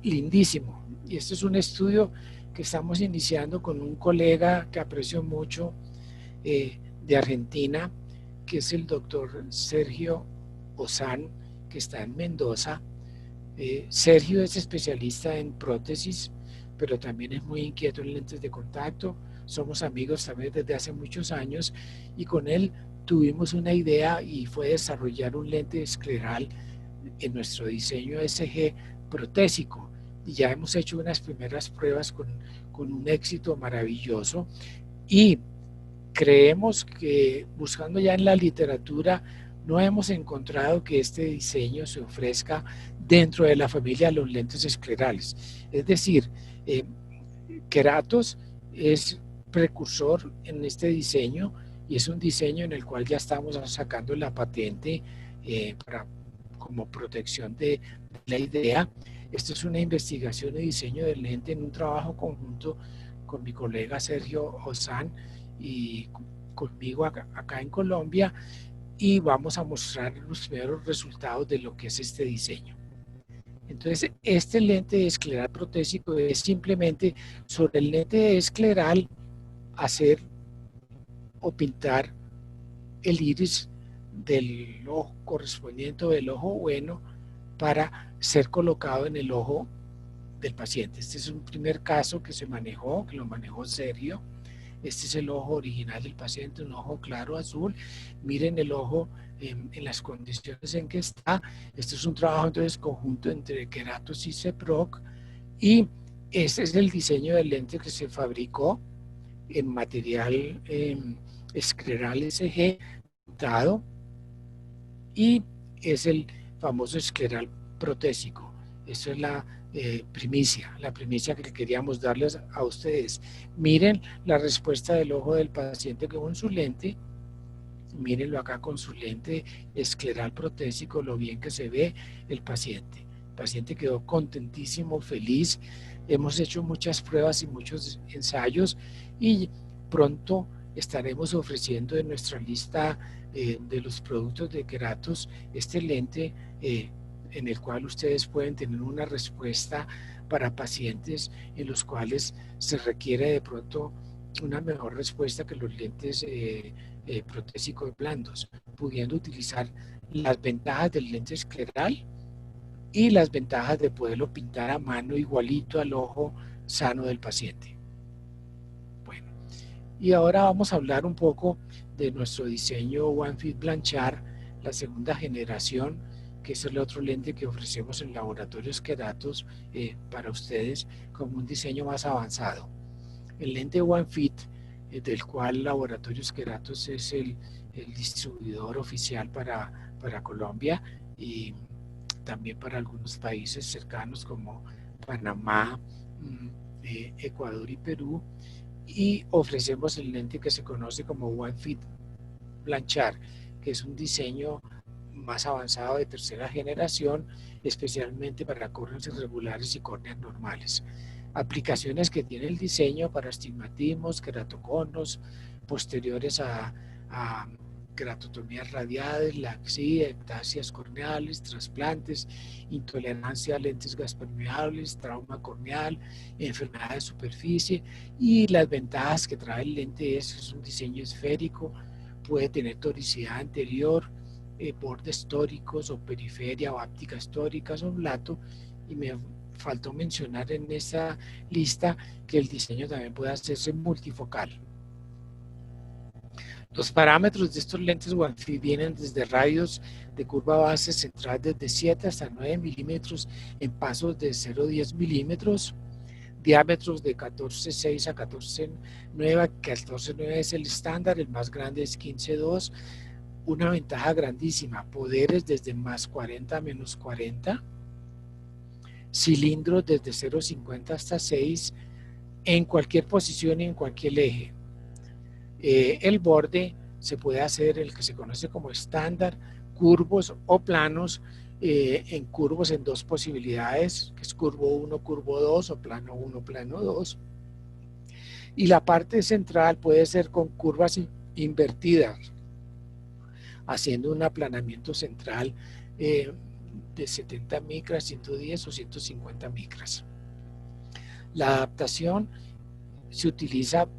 S1: lindísimo. Y este es un estudio que estamos iniciando con un colega que aprecio mucho de Argentina, que es el doctor Sergio Ozán, que está en Mendoza. Sergio es especialista en prótesis, pero también es muy inquieto en lentes de contacto. Somos amigos también desde hace muchos años y con él tuvimos una idea y fue desarrollar un lente escleral en nuestro diseño SG protésico. Y ya hemos hecho unas primeras pruebas con un éxito maravilloso y creemos que buscando ya en la literatura no hemos encontrado que este diseño se ofrezca dentro de la familia de los lentes esclerales. Es decir, Keratos es precursor en este diseño y es un diseño en el cual ya estamos sacando la patente como protección de la idea. Esto es una investigación de diseño del lente en un trabajo conjunto con mi colega Sergio Ozán y conmigo acá en Colombia, y vamos a mostrar los primeros resultados de lo que es este diseño. Entonces, este lente escleral protésico es simplemente sobre el lente escleral hacer o pintar el iris del ojo correspondiente o del ojo bueno para ser colocado en el ojo del paciente. Este es un primer caso que se manejó, que lo manejó serio. Este es el ojo original del paciente, un ojo claro azul. Miren el ojo en las condiciones en que está. Este es un trabajo entonces conjunto entre Keratos y CEPROC, y este es el diseño del lente que se fabricó en material escleral SG dado, y es el famoso escleral protésico. Eso es la primicia que queríamos darles a ustedes. Miren la respuesta del ojo del paciente con su lente. Mírenlo acá con su lente escleral protésico, lo bien que se ve el paciente. El paciente quedó contentísimo, feliz. Hemos hecho muchas pruebas y muchos ensayos, y pronto estaremos ofreciendo en nuestra lista de los productos de Keratos este lente en el cual ustedes pueden tener una respuesta para pacientes en los cuales se requiere de pronto una mejor respuesta que los lentes protésicos blandos, pudiendo utilizar las ventajas del lente escleral y las ventajas de poderlo pintar a mano igualito al ojo sano del paciente. Bueno, y ahora vamos a hablar un poco de nuestro diseño OneFit Blanchard, la segunda generación, que es el otro lente que ofrecemos en Laboratorios Keratos para ustedes como un diseño más avanzado. El lente OneFit, del cual Laboratorios Keratos es el distribuidor oficial para Colombia y también para algunos países cercanos como Panamá, Ecuador y Perú, y ofrecemos el lente que se conoce como OneFit Blanchard, que es un diseño más avanzado de tercera generación, especialmente para córneas irregulares y córneas normales. Aplicaciones que tiene el diseño para astigmatismos, keratoconos, posteriores a keratotomías radiales, laxia, ectasias corneales, trasplantes, intolerancia a lentes gaspermeables, trauma corneal, enfermedad de superficie. Y las ventajas que trae el lente es un diseño esférico, puede tener toricidad anterior, bordes tóricos o periferia o ápticas tóricas o lato, y me faltó mencionar en esta lista que el diseño también puede hacerse multifocal. Los parámetros de estos lentes OneFit vienen desde radios de curva base central desde 7 hasta 9 milímetros en pasos de 0,10 milímetros, diámetros de 14,6 a 14,9, 14,9 es el estándar, el más grande es 15,2, una ventaja grandísima, poderes desde más 40 a menos 40, cilindros desde 0,50 hasta 6, en cualquier posición y en cualquier eje. El borde se puede hacer el que se conoce como estándar, curvos o planos, en curvos en dos posibilidades, que es curvo 1, curvo 2 o plano 1, plano 2. Y la parte central puede ser con curvas invertidas, haciendo un aplanamiento central de 70 micras, 110 o 150 micras. La adaptación se utiliza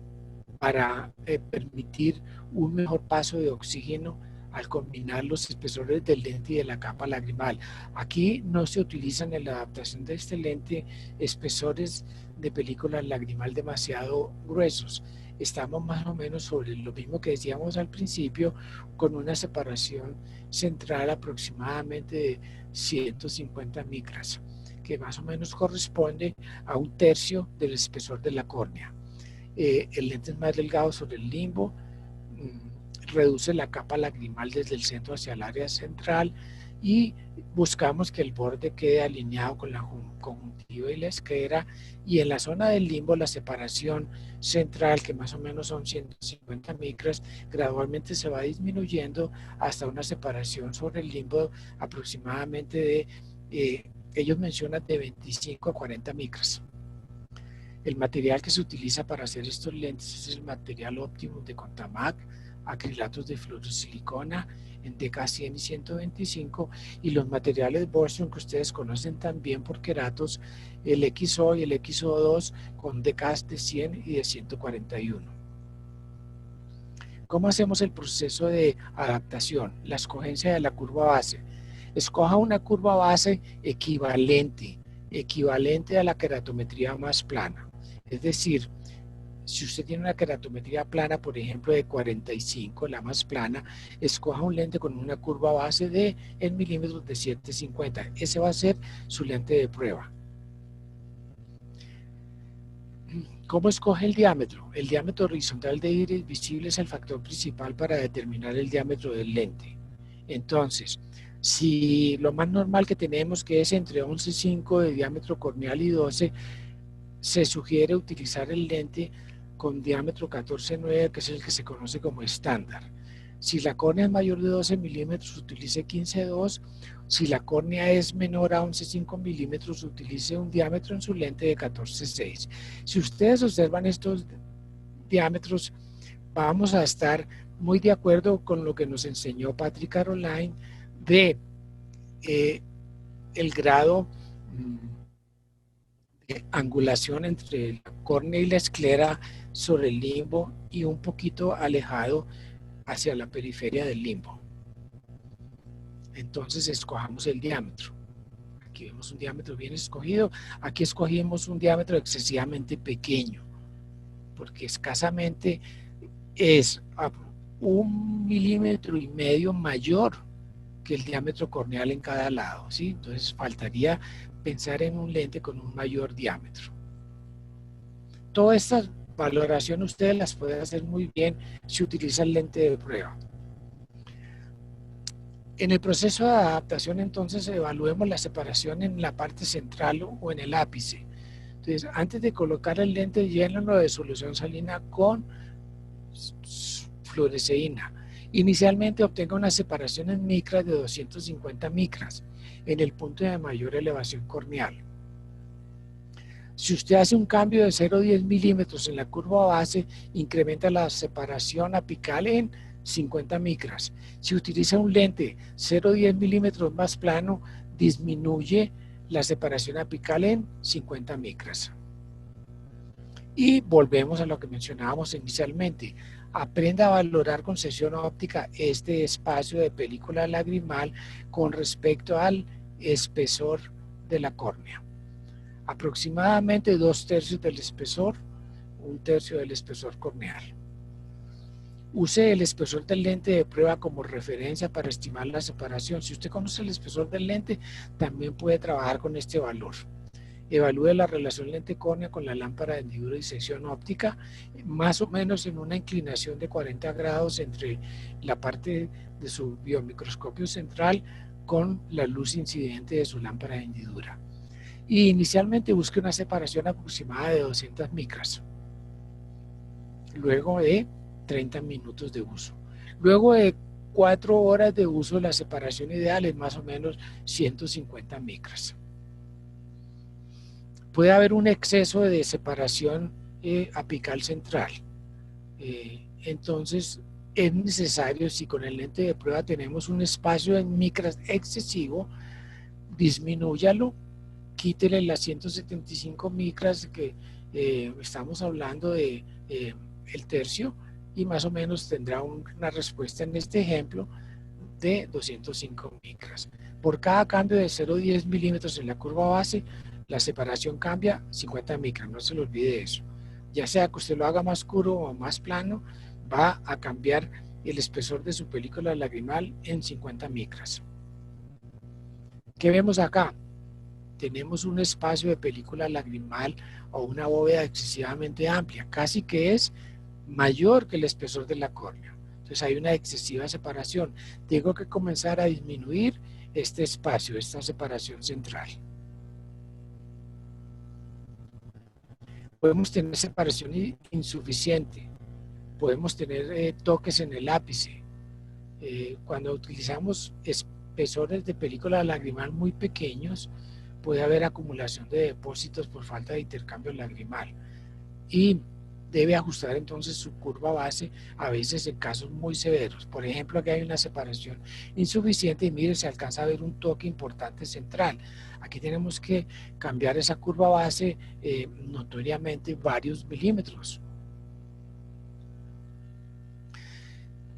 S1: para permitir un mejor paso de oxígeno al combinar los espesores del lente y de la capa lagrimal. Aquí no se utilizan en la adaptación de este lente espesores de película lagrimal demasiado gruesos. Estamos más o menos sobre lo mismo que decíamos al principio, con una separación central aproximadamente de 150 micras, que más o menos corresponde a un tercio del espesor de la córnea. El lente es más delgado sobre el limbo, reduce la capa lagrimal desde el centro hacia el área central, y buscamos que el borde quede alineado con la conjuntiva y la esclera, y en la zona del limbo la separación central, que más o menos son 150 micras, gradualmente se va disminuyendo hasta una separación sobre el limbo aproximadamente de, ellos mencionan de 25 a 40 micras. El material que se utiliza para hacer estos lentes es el material Optimum de Contamac, acrilatos de fluorosilicona en DK100 y 125, y los materiales Bostrom que ustedes conocen también por Keratos, el XO y el XO2 con DKs de 100 y de 141. ¿Cómo hacemos el proceso de adaptación? La escogencia de la curva base. Escoja una curva base equivalente a la queratometría más plana. Es decir, si usted tiene una queratometría plana, por ejemplo, de 45, la más plana, escoja un lente con una curva base en milímetros de 750. Ese va a ser su lente de prueba. ¿Cómo escoge el diámetro? El diámetro horizontal de iris visible es el factor principal para determinar el diámetro del lente. Entonces, si lo más normal que tenemos, que es entre 11,5 de diámetro corneal y 12, se sugiere utilizar el lente con diámetro 14,9, que es el que se conoce como estándar. Si la córnea es mayor de 12 milímetros, utilice 15,2. Si la córnea es menor a 11,5 milímetros, utilice un diámetro en su lente de 14,6. Si ustedes observan estos diámetros, vamos a estar muy de acuerdo con lo que nos enseñó Patrick Caroline de el grado de angulación entre la córnea y la esclera sobre el limbo y un poquito alejado hacia la periferia del limbo. Entonces escojamos el diámetro. Aquí vemos un diámetro bien escogido. Aquí escogimos un diámetro excesivamente pequeño, porque escasamente es a 1,5 milímetros mayor que el diámetro corneal en cada lado, ¿sí? Entonces faltaría pensar en un lente con un mayor diámetro. Todas estas valoraciones ustedes las pueden hacer muy bien si utilizan lente de prueba. En el proceso de adaptación, entonces, evaluemos la separación en la parte central o en el ápice. Entonces, antes de colocar el lente, llénenlo de solución salina con fluoresceína. Inicialmente obtenga una separación en micras de 250 micras en el punto de mayor elevación corneal. Si usted hace un cambio de 0,10 milímetros en la curva base, incrementa la separación apical en 50 micras. Si utiliza un lente 0,10 milímetros más plano, disminuye la separación apical en 50 micras. Y volvemos a lo que mencionábamos inicialmente. Aprenda a valorar con sesión óptica este espacio de película lagrimal con respecto al espesor de la córnea. Aproximadamente 2/3 del espesor, 1/3 del espesor corneal. Use el espesor del lente de prueba como referencia para estimar la separación. Si usted conoce el espesor del lente, también puede trabajar con este valor. Evalúe la relación lente-córnea con la lámpara de hendidura y sección óptica, más o menos en una inclinación de 40 grados entre la parte de su biomicroscopio central con la luz incidente de su lámpara de hendidura. Y inicialmente busque una separación aproximada de 200 micras, luego de 30 minutos de uso. Luego de 4 horas de uso, la separación ideal es más o menos 150 micras. Puede haber un exceso de separación apical central. Entonces, es necesario, si con el lente de prueba tenemos un espacio en micras excesivo, disminúyalo, quítele las 175 micras que estamos hablando de el tercio, y más o menos tendrá una respuesta en este ejemplo de 205 micras. Por cada cambio de 0,10 milímetros en la curva base, la separación cambia 50 micras, no se le olvide eso. Ya sea que usted lo haga más oscuro o más plano, va a cambiar el espesor de su película lagrimal en 50 micras. ¿Qué vemos acá? Tenemos un espacio de película lagrimal o una bóveda excesivamente amplia, casi que es mayor que el espesor de la córnea. Entonces hay una excesiva separación. Tengo que comenzar a disminuir este espacio, esta separación central. Podemos tener separación insuficiente, podemos tener toques en el ápice. Cuando utilizamos espesores de película lagrimal muy pequeños, puede haber acumulación de depósitos por falta de intercambio lagrimal, y debe ajustar entonces su curva base a veces en casos muy severos. Por ejemplo, aquí hay una separación insuficiente y mire, se alcanza a ver un toque importante central. Aquí tenemos que cambiar esa curva base notoriamente varios milímetros.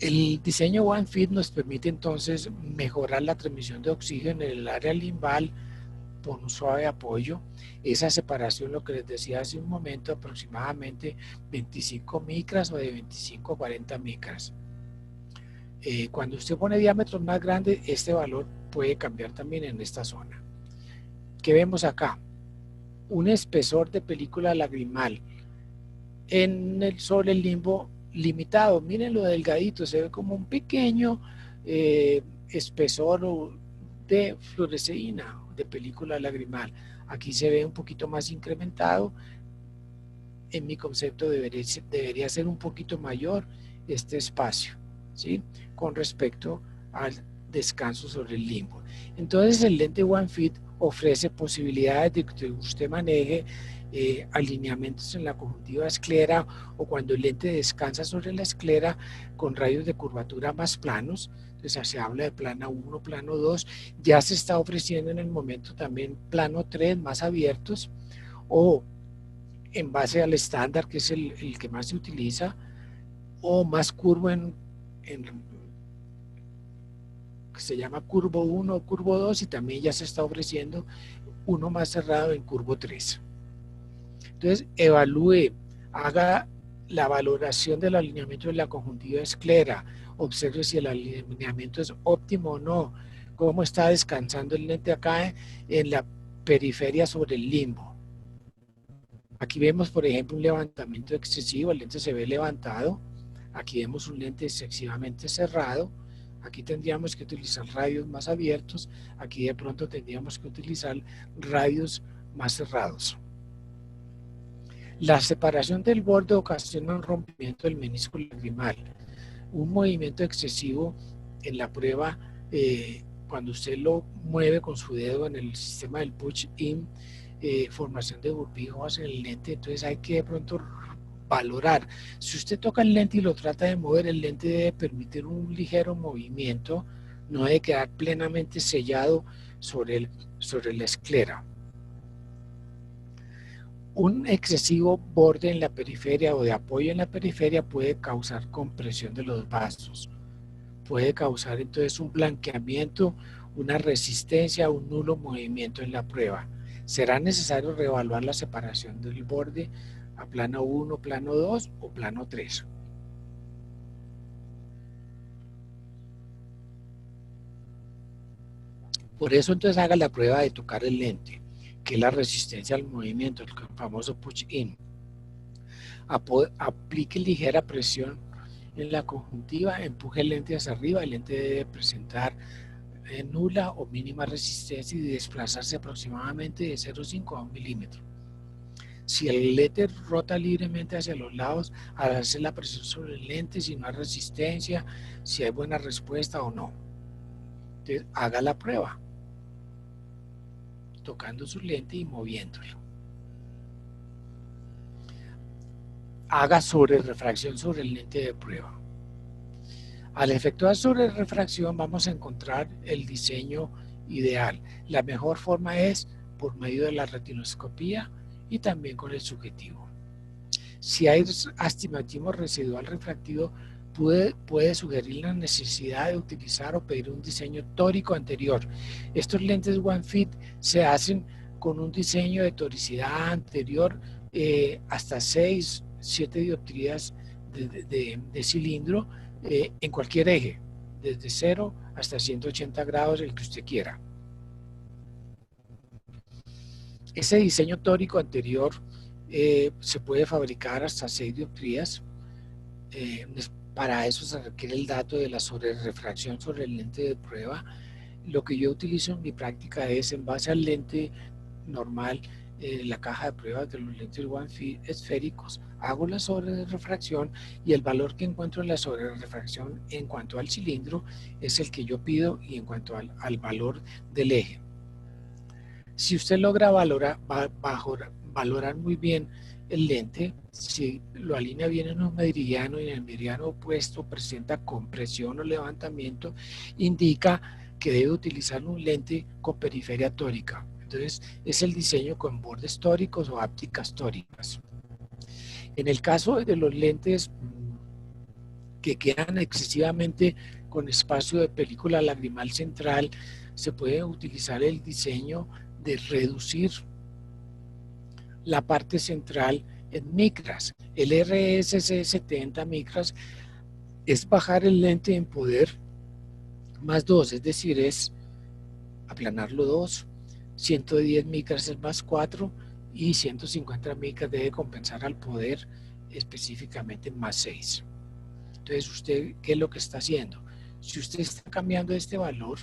S1: El diseño One Fit nos permite entonces mejorar la transmisión de oxígeno en el área limbal por un suave apoyo. Esa separación, lo que les decía hace un momento, aproximadamente 25 micras o de 25 a 40 micras. Cuando usted pone diámetros más grandes, este valor puede cambiar también en esta zona. ¿Qué vemos acá? Un espesor de película lagrimal sobre el limbo limitado. Miren lo delgadito, se ve como un pequeño espesor de fluoresceína, de película lagrimal. Aquí se ve un poquito más incrementado. En mi concepto debería ser un poquito mayor este espacio, ¿sí? Con respecto al descanso sobre el limbo. Entonces el lente One Fit ofrece posibilidades de que usted maneje alineamientos en la conjuntiva esclera, o cuando el lente descansa sobre la esclera con radios de curvatura más planos. Entonces se habla de plano 1, plano 2, ya se está ofreciendo en el momento también plano 3 más abiertos, o en base al estándar que es el que más se utiliza, o más curvo que se llama curvo 1 o curvo 2, y también ya se está ofreciendo uno más cerrado en curvo 3. Entonces evalúe, haga la valoración del alineamiento de la conjuntiva esclera, observe si el alineamiento es óptimo o no, cómo está descansando el lente acá en la periferia sobre el limbo. Aquí vemos, por ejemplo, un levantamiento excesivo, el lente se ve levantado. Aquí vemos un lente excesivamente cerrado. Aquí tendríamos que utilizar radios más abiertos. Aquí de pronto tendríamos que utilizar radios más cerrados. La separación del borde ocasiona un rompimiento del menisco lagrimal. Un movimiento excesivo en la prueba, cuando usted lo mueve con su dedo en el sistema del push-in, formación de burbujos en el lente. Entonces hay que de pronto valorar. Si usted toca el lente y lo trata de mover, el lente debe permitir un ligero movimiento, no debe quedar plenamente sellado sobre la esclera. Un excesivo borde en la periferia o de apoyo en la periferia puede causar compresión de los vasos, puede causar entonces un blanqueamiento, una resistencia, un nulo movimiento en la prueba. Será necesario reevaluar la separación del borde a plano 1, plano 2 o plano 3. Por eso entonces haga la prueba de tocar el lente, que es la resistencia al movimiento, el famoso push-in. Aplique ligera presión en la conjuntiva, empuje el lente hacia arriba, el lente debe presentar nula o mínima resistencia y desplazarse aproximadamente de 0,5 a 1 milímetro. Si el lente rota libremente hacia los lados, al hacer la presión sobre el lente, si no hay resistencia, si hay buena respuesta o no. Entonces, haga la prueba, tocando su lente y moviéndolo. Haga sobrerefracción sobre el lente de prueba. Al efectuar sobrerefracción vamos a encontrar el diseño ideal. La mejor forma es por medio de la retinoscopía y también con el subjetivo. Si hay astigmatismo residual refractivo, puede sugerir la necesidad de utilizar o pedir un diseño tórico anterior. Estos lentes One Fit se hacen con un diseño de toricidad anterior hasta 6, 7 dioptrías de cilindro en cualquier eje, desde 0 hasta 180 grados, el que usted quiera. Ese diseño tórico anterior se puede fabricar hasta 6 dioptrías. Para eso se requiere el dato de la sobrerefracción sobre el lente de prueba. Lo que yo utilizo en mi práctica es, en base al lente normal, la caja de pruebas de los lentes One Fit esféricos, hago la sobrerefracción y el valor que encuentro en la sobrerefracción en cuanto al cilindro es el que yo pido, y en cuanto al valor del eje. Si usted logra valorar muy bien el lente, si lo alinea bien en un meridiano y en el meridiano opuesto presenta compresión o levantamiento, indica que debe utilizar un lente con periferia tórica. Entonces es el diseño con bordes tóricos o ápticas tóricas. En el caso de los lentes que quedan excesivamente con espacio de película lagrimal central, se puede utilizar el diseño de reducir la parte central en micras. El RSC 70 micras es bajar el lente en poder más 2, es decir, es aplanarlo 2, 110 micras es más 4 y 150 micras debe compensar al poder específicamente más 6. Entonces, ¿usted qué es lo que está haciendo? Si usted está cambiando este valor,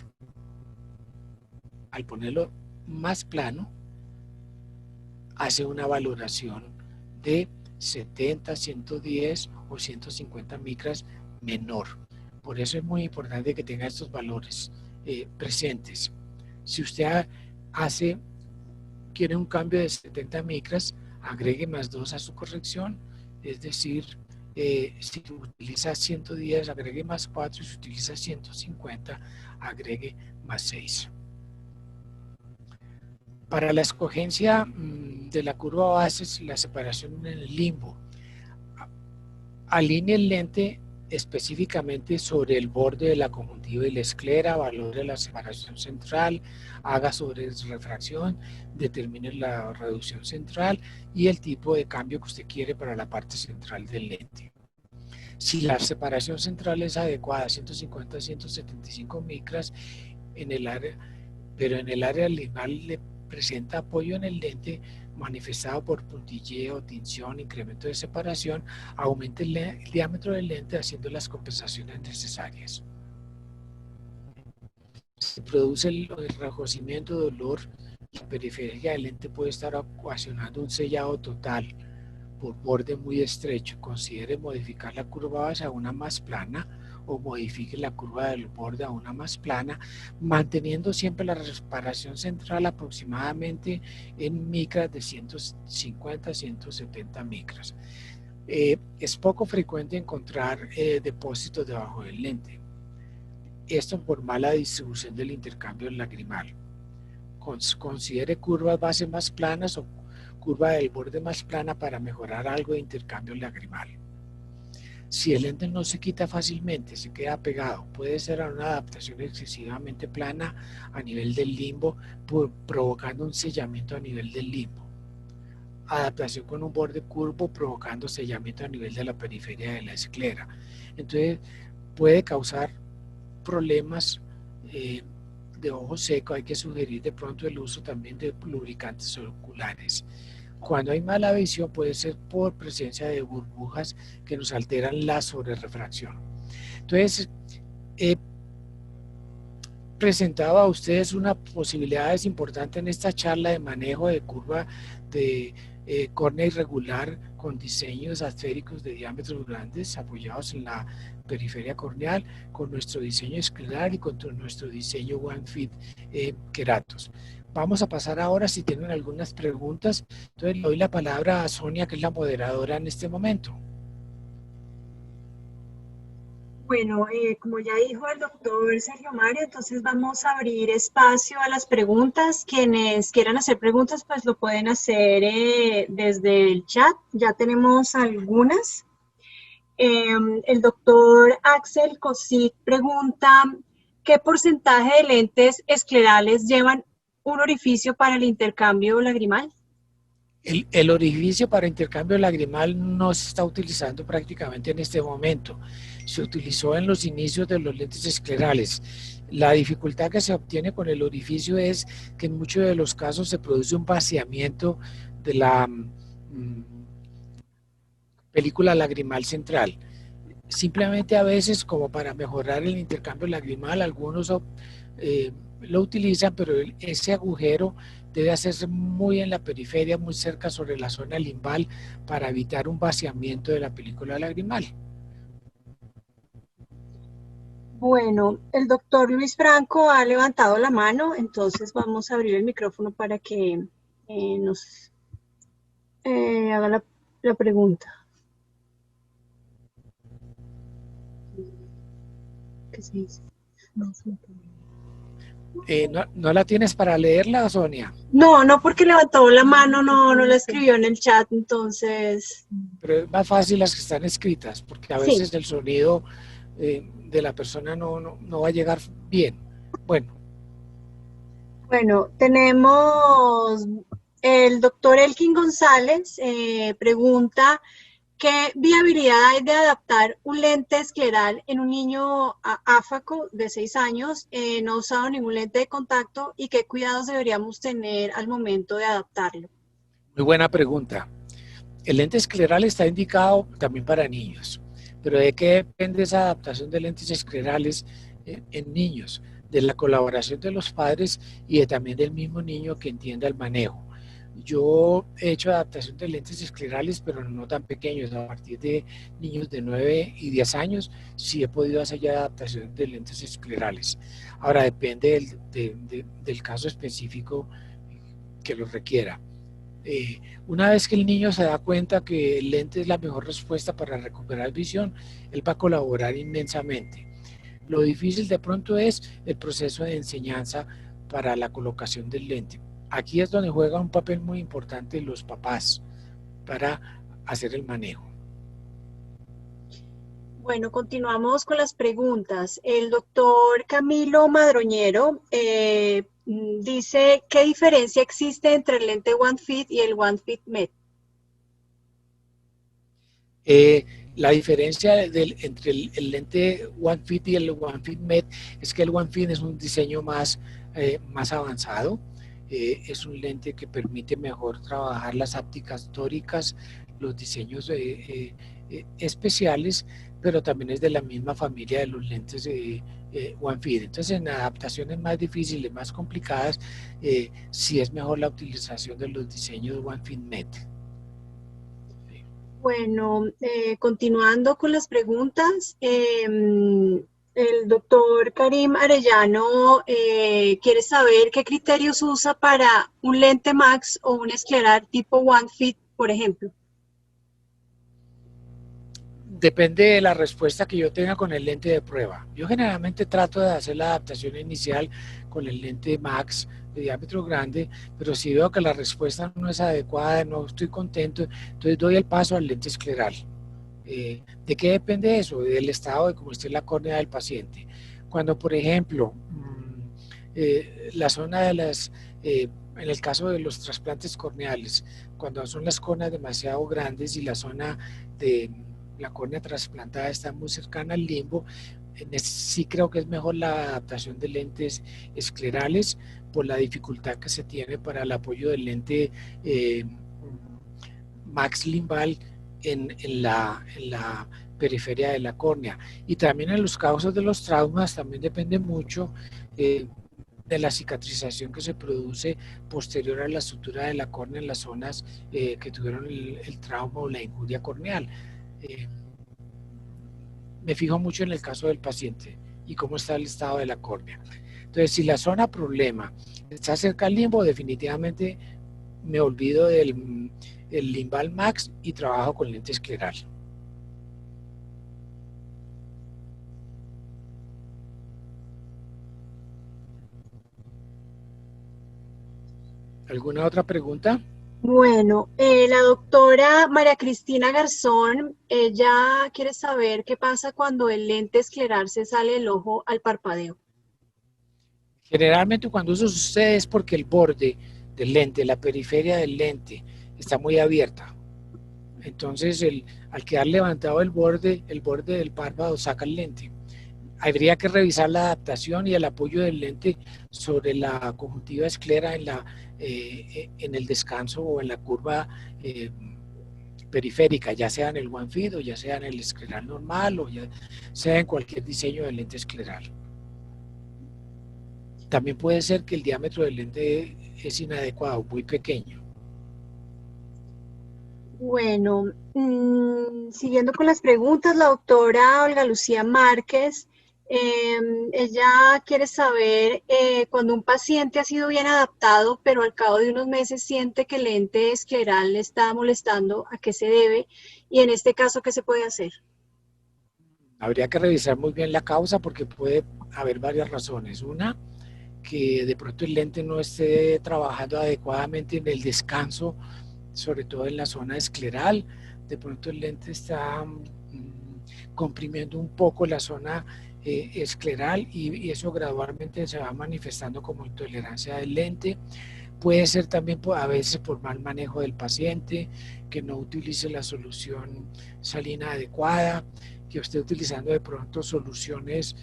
S1: al ponerlo más plano, hace una valoración de 70, 110 o 150 micras menor. Por eso es muy importante que tenga estos valores presentes. Si usted quiere un cambio de 70 micras, agregue más 2 a su corrección, es decir, si utiliza 110, agregue más 4, si utiliza 150, agregue más 6. Para la escogencia de la curva base, la separación en el limbo, alinee el lente específicamente sobre el borde de la conjuntiva y la esclera, valore la separación central, haga sobre refracción, determine la reducción central y el tipo de cambio que usted quiere para la parte central del lente. Si la separación central es adecuada, 150 a 175 micras, pero en el área lineal le presenta apoyo en el lente manifestado por puntilleo, tinción, incremento de separación, aumente el diámetro del lente haciendo las compensaciones necesarias. Se produce el enrojecimiento, dolor, la periferia del lente puede estar ocasionando un sellado total por borde muy estrecho. Considere modificar la curva base a una más plana o modifique la curva del borde a una más plana, manteniendo siempre la separación central aproximadamente en micras de 150 a 170 micras. Es poco frecuente encontrar depósitos debajo del lente. Esto por mala distribución del intercambio lagrimal. Considere curvas base más planas o curva del borde más plana para mejorar algo de intercambio lagrimal. Si el lente no se quita fácilmente, se queda pegado, puede ser una adaptación excesivamente plana a nivel del limbo, provocando un sellamiento a nivel del limbo. Adaptación con un borde curvo provocando sellamiento a nivel de la periferia de la esclera. Entonces puede causar problemas de ojo seco. Hay que sugerir de pronto el uso también de lubricantes oculares. Cuando hay mala visión puede ser por presencia de burbujas que nos alteran la sobrerefracción. Entonces, he presentado a ustedes unas posibilidades importantes en esta charla de manejo de curva de córnea irregular con diseños esféricos de diámetros grandes apoyados en la periferia corneal, con nuestro diseño escleral y con nuestro diseño One Fit Keratos. Vamos a pasar ahora si tienen algunas preguntas. Entonces le doy la palabra a Sonia, que es la moderadora en este momento.
S2: Bueno, como ya dijo el doctor Sergio Mario, entonces vamos a abrir espacio a las preguntas. Quienes quieran hacer preguntas, pues lo pueden hacer desde el chat. Ya tenemos algunas. El doctor Axel Cosic pregunta, ¿qué porcentaje de lentes esclerales llevan un orificio para el intercambio lagrimal?
S1: El orificio para intercambio lagrimal no se está utilizando prácticamente en este momento. Se utilizó en los inicios de los lentes esclerales. La dificultad que se obtiene con el orificio es que en muchos de los casos se produce un vaciamiento de la película lagrimal central. Simplemente a veces, como para mejorar el intercambio lagrimal, algunos lo utilizan, pero ese agujero debe hacerse muy en la periferia, muy cerca sobre la zona limbal, para evitar un vaciamiento de la película lagrimal.
S2: Bueno, el doctor Luis Franco ha levantado la mano, entonces vamos a abrir el micrófono para que nos haga la pregunta. ¿Qué se dice?
S1: ¿No la tienes para leerla, Sonia?
S2: No, no porque levantó la mano, no, no la escribió en el chat, entonces,
S1: Pero es más fácil las que están escritas, porque a
S2: sí.
S1: veces el sonido de la persona no va a llegar bien. Bueno,
S2: Bueno, tenemos el doctor Elkin González, pregunta, ¿qué viabilidad hay de adaptar un lente escleral en un niño áfaco de 6 años, no ha usado ningún lente de contacto y qué cuidados deberíamos tener al momento de adaptarlo?
S1: muy buena pregunta. El lente escleral está indicado también para niños, pero ¿de qué depende esa adaptación de lentes esclerales en niños? De la colaboración de los padres y también del mismo niño que entienda el manejo. Yo he hecho adaptación de lentes esclerales, pero no tan pequeños. A partir de niños de 9 y 10 años, sí he podido hacer ya adaptación de lentes esclerales. Ahora depende del caso específico que lo requiera. Eh, una vez que el niño se da cuenta que el lente es la mejor respuesta para recuperar visión, él va a colaborar inmensamente. Lo difícil de pronto es el proceso de enseñanza para la colocación del lente. Aquí es donde juega un papel muy importante los papás para hacer el manejo.
S2: Bueno, continuamos con las preguntas. El doctor Camilo Madroñero dice, ¿qué diferencia existe entre el lente OneFit y el OneFit Med?
S1: Eh, la diferencia entre el lente OneFit y el OneFit Med es que el OneFit es un diseño más avanzado, es un lente que permite mejor trabajar las ápticas tóricas, los diseños especiales, pero también es de la misma familia de los lentes OneFit. Entonces, en adaptaciones más difíciles, más complicadas, sí es mejor la utilización de los diseños OneFit Med.
S2: Bueno, continuando con las preguntas, el doctor Karim Arellano quiere saber qué criterios usa para un lente Max o un escleral tipo OneFit, por ejemplo.
S1: Depende de la respuesta que yo tenga con el lente de prueba. Yo generalmente trato de hacer la adaptación inicial con el lente Max de diámetro grande, pero si veo que la respuesta no es adecuada, no estoy contento, entonces doy el paso al lente escleral. ¿De qué depende eso? Del estado de cómo esté la córnea del paciente. Cuando, por ejemplo, la zona de en el caso de los trasplantes corneales, cuando son las córneas demasiado grandes y la zona de la córnea trasplantada está muy cercana al limbo, sí creo que es mejor la adaptación de lentes esclerales por la dificultad que se tiene para el apoyo del lente max limbal en la periferia de la córnea. Y también en los casos de los traumas también depende mucho de la cicatrización que se produce posterior a la sutura de la córnea en las zonas que tuvieron el trauma o la injuria corneal. Eh, me fijo mucho en el caso del paciente y cómo está el estado de la córnea. Entonces, si la zona problema está cerca al limbo, definitivamente me olvido del el Limbal Max y trabajo con lente escleral. ¿Alguna otra pregunta?
S2: Bueno, la doctora María Cristina Garzón, ella quiere saber qué pasa cuando el lente escleral se sale del ojo al parpadeo.
S1: Generalmente cuando eso sucede es porque el borde del lente, la periferia del lente, está muy abierta. Entonces, al quedar levantado el borde del párpado saca el lente. Habría que revisar la adaptación y el apoyo del lente sobre la conjuntiva esclera en el descanso o en la curva periférica, ya sea en el OneFit o ya sea en el escleral normal o ya sea en cualquier diseño de lente escleral. También puede ser que el diámetro del lente es inadecuado, muy pequeño.
S2: Bueno, siguiendo con las preguntas, la doctora Olga Lucía Márquez, ella quiere saber cuando un paciente ha sido bien adaptado, pero al cabo de unos meses siente que el lente escleral le está molestando, ¿a qué se debe? Y en este caso, ¿qué se puede hacer?
S1: Habría que revisar muy bien la causa porque puede haber varias razones. Una, que de pronto el lente no esté trabajando adecuadamente en el descanso, sobre todo en la zona escleral. De pronto el lente está comprimiendo un poco la zona escleral y eso gradualmente se va manifestando como intolerancia del lente. Puede ser también a veces por mal manejo del paciente, que no utilice la solución salina adecuada, que esté utilizando de pronto soluciones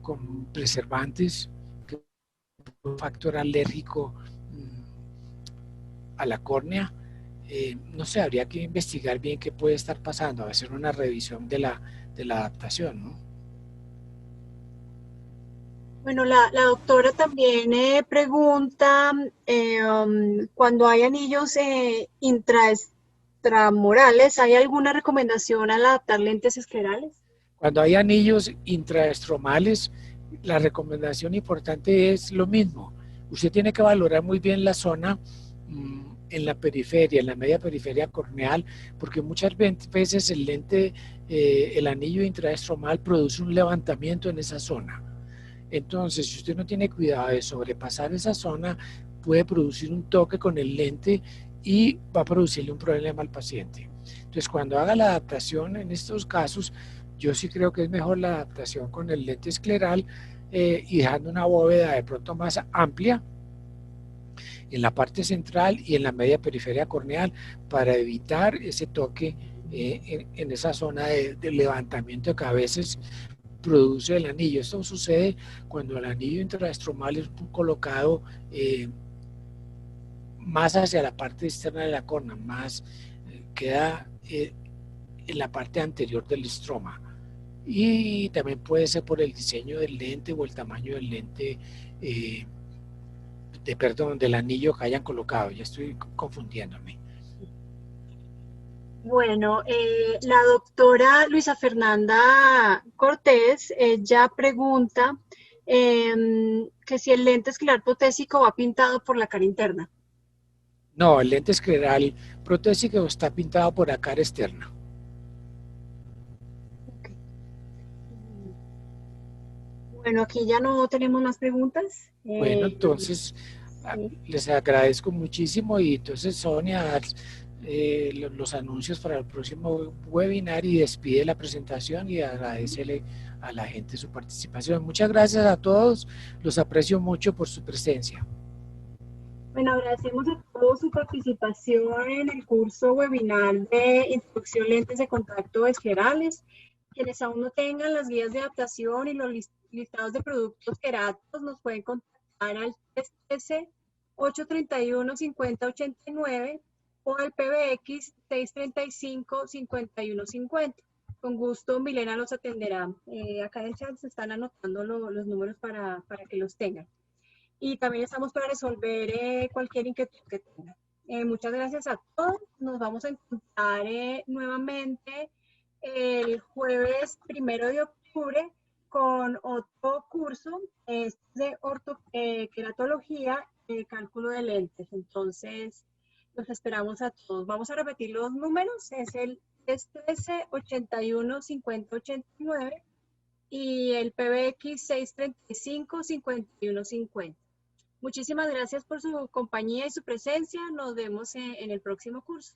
S1: con preservantes, que un factor alérgico a la córnea. No sé, habría que investigar bien qué puede estar pasando, hacer una revisión de la adaptación, ¿no?
S2: Bueno, la doctora también pregunta, cuando hay anillos intramurales, ¿hay alguna recomendación al adaptar lentes esclerales?
S1: Cuando hay anillos intraestromales, la recomendación importante es lo mismo. Usted tiene que valorar muy bien la zona en la periferia, en la media periferia corneal, porque muchas veces el lente, el anillo intraestromal produce un levantamiento en esa zona. Entonces, si usted no tiene cuidado de sobrepasar esa zona, puede producir un toque con el lente y va a producirle un problema al paciente. Entonces, cuando haga la adaptación en estos casos, yo sí creo que es mejor la adaptación con el lente escleral y dejando una bóveda de pronto más amplia en la parte central y en la media periferia corneal para evitar ese toque en esa zona de levantamiento que a veces produce el anillo. Esto sucede cuando el anillo intraestromal es colocado más hacia la parte externa de la córnea, más queda en la parte anterior del estroma. Y también puede ser por el diseño del lente o el tamaño del lente, perdón, del anillo que hayan colocado. Ya estoy confundiéndome.
S2: Bueno, la doctora Luisa Fernanda Cortés, ella pregunta que si el lente escleral protésico va pintado por la cara interna.
S1: No, el lente escleral protésico está pintado por la cara externa.
S2: Okay. Bueno, aquí ya no tenemos más preguntas.
S1: Bueno, entonces
S2: Sí.
S1: les agradezco muchísimo y entonces Sonia, los anuncios para el próximo webinar y despide la presentación y agradecele a la gente su participación. Muchas gracias a todos, los aprecio mucho por su presencia.
S2: Bueno, agradecemos a todos su participación en el curso webinar de Introducción Lentes de Contacto Esclerales. Quienes aún no tengan las guías de adaptación y los listados de productos queratos nos pueden contactar al 313-831-5089 o al PBX 635-5150. Con gusto, Milena los atenderá. Acá en el chat se están anotando los números para que los tengan. Y también estamos para resolver cualquier inquietud que tengan. Muchas gracias a todos. Nos vamos a encontrar nuevamente el jueves 1 de octubre con otro curso de queratología y cálculo de lentes. Entonces, los esperamos a todos. Vamos a repetir los números. Es el 313-81-5089 y el PBX 635-5150. Muchísimas gracias por su compañía y su presencia. Nos vemos en el próximo curso.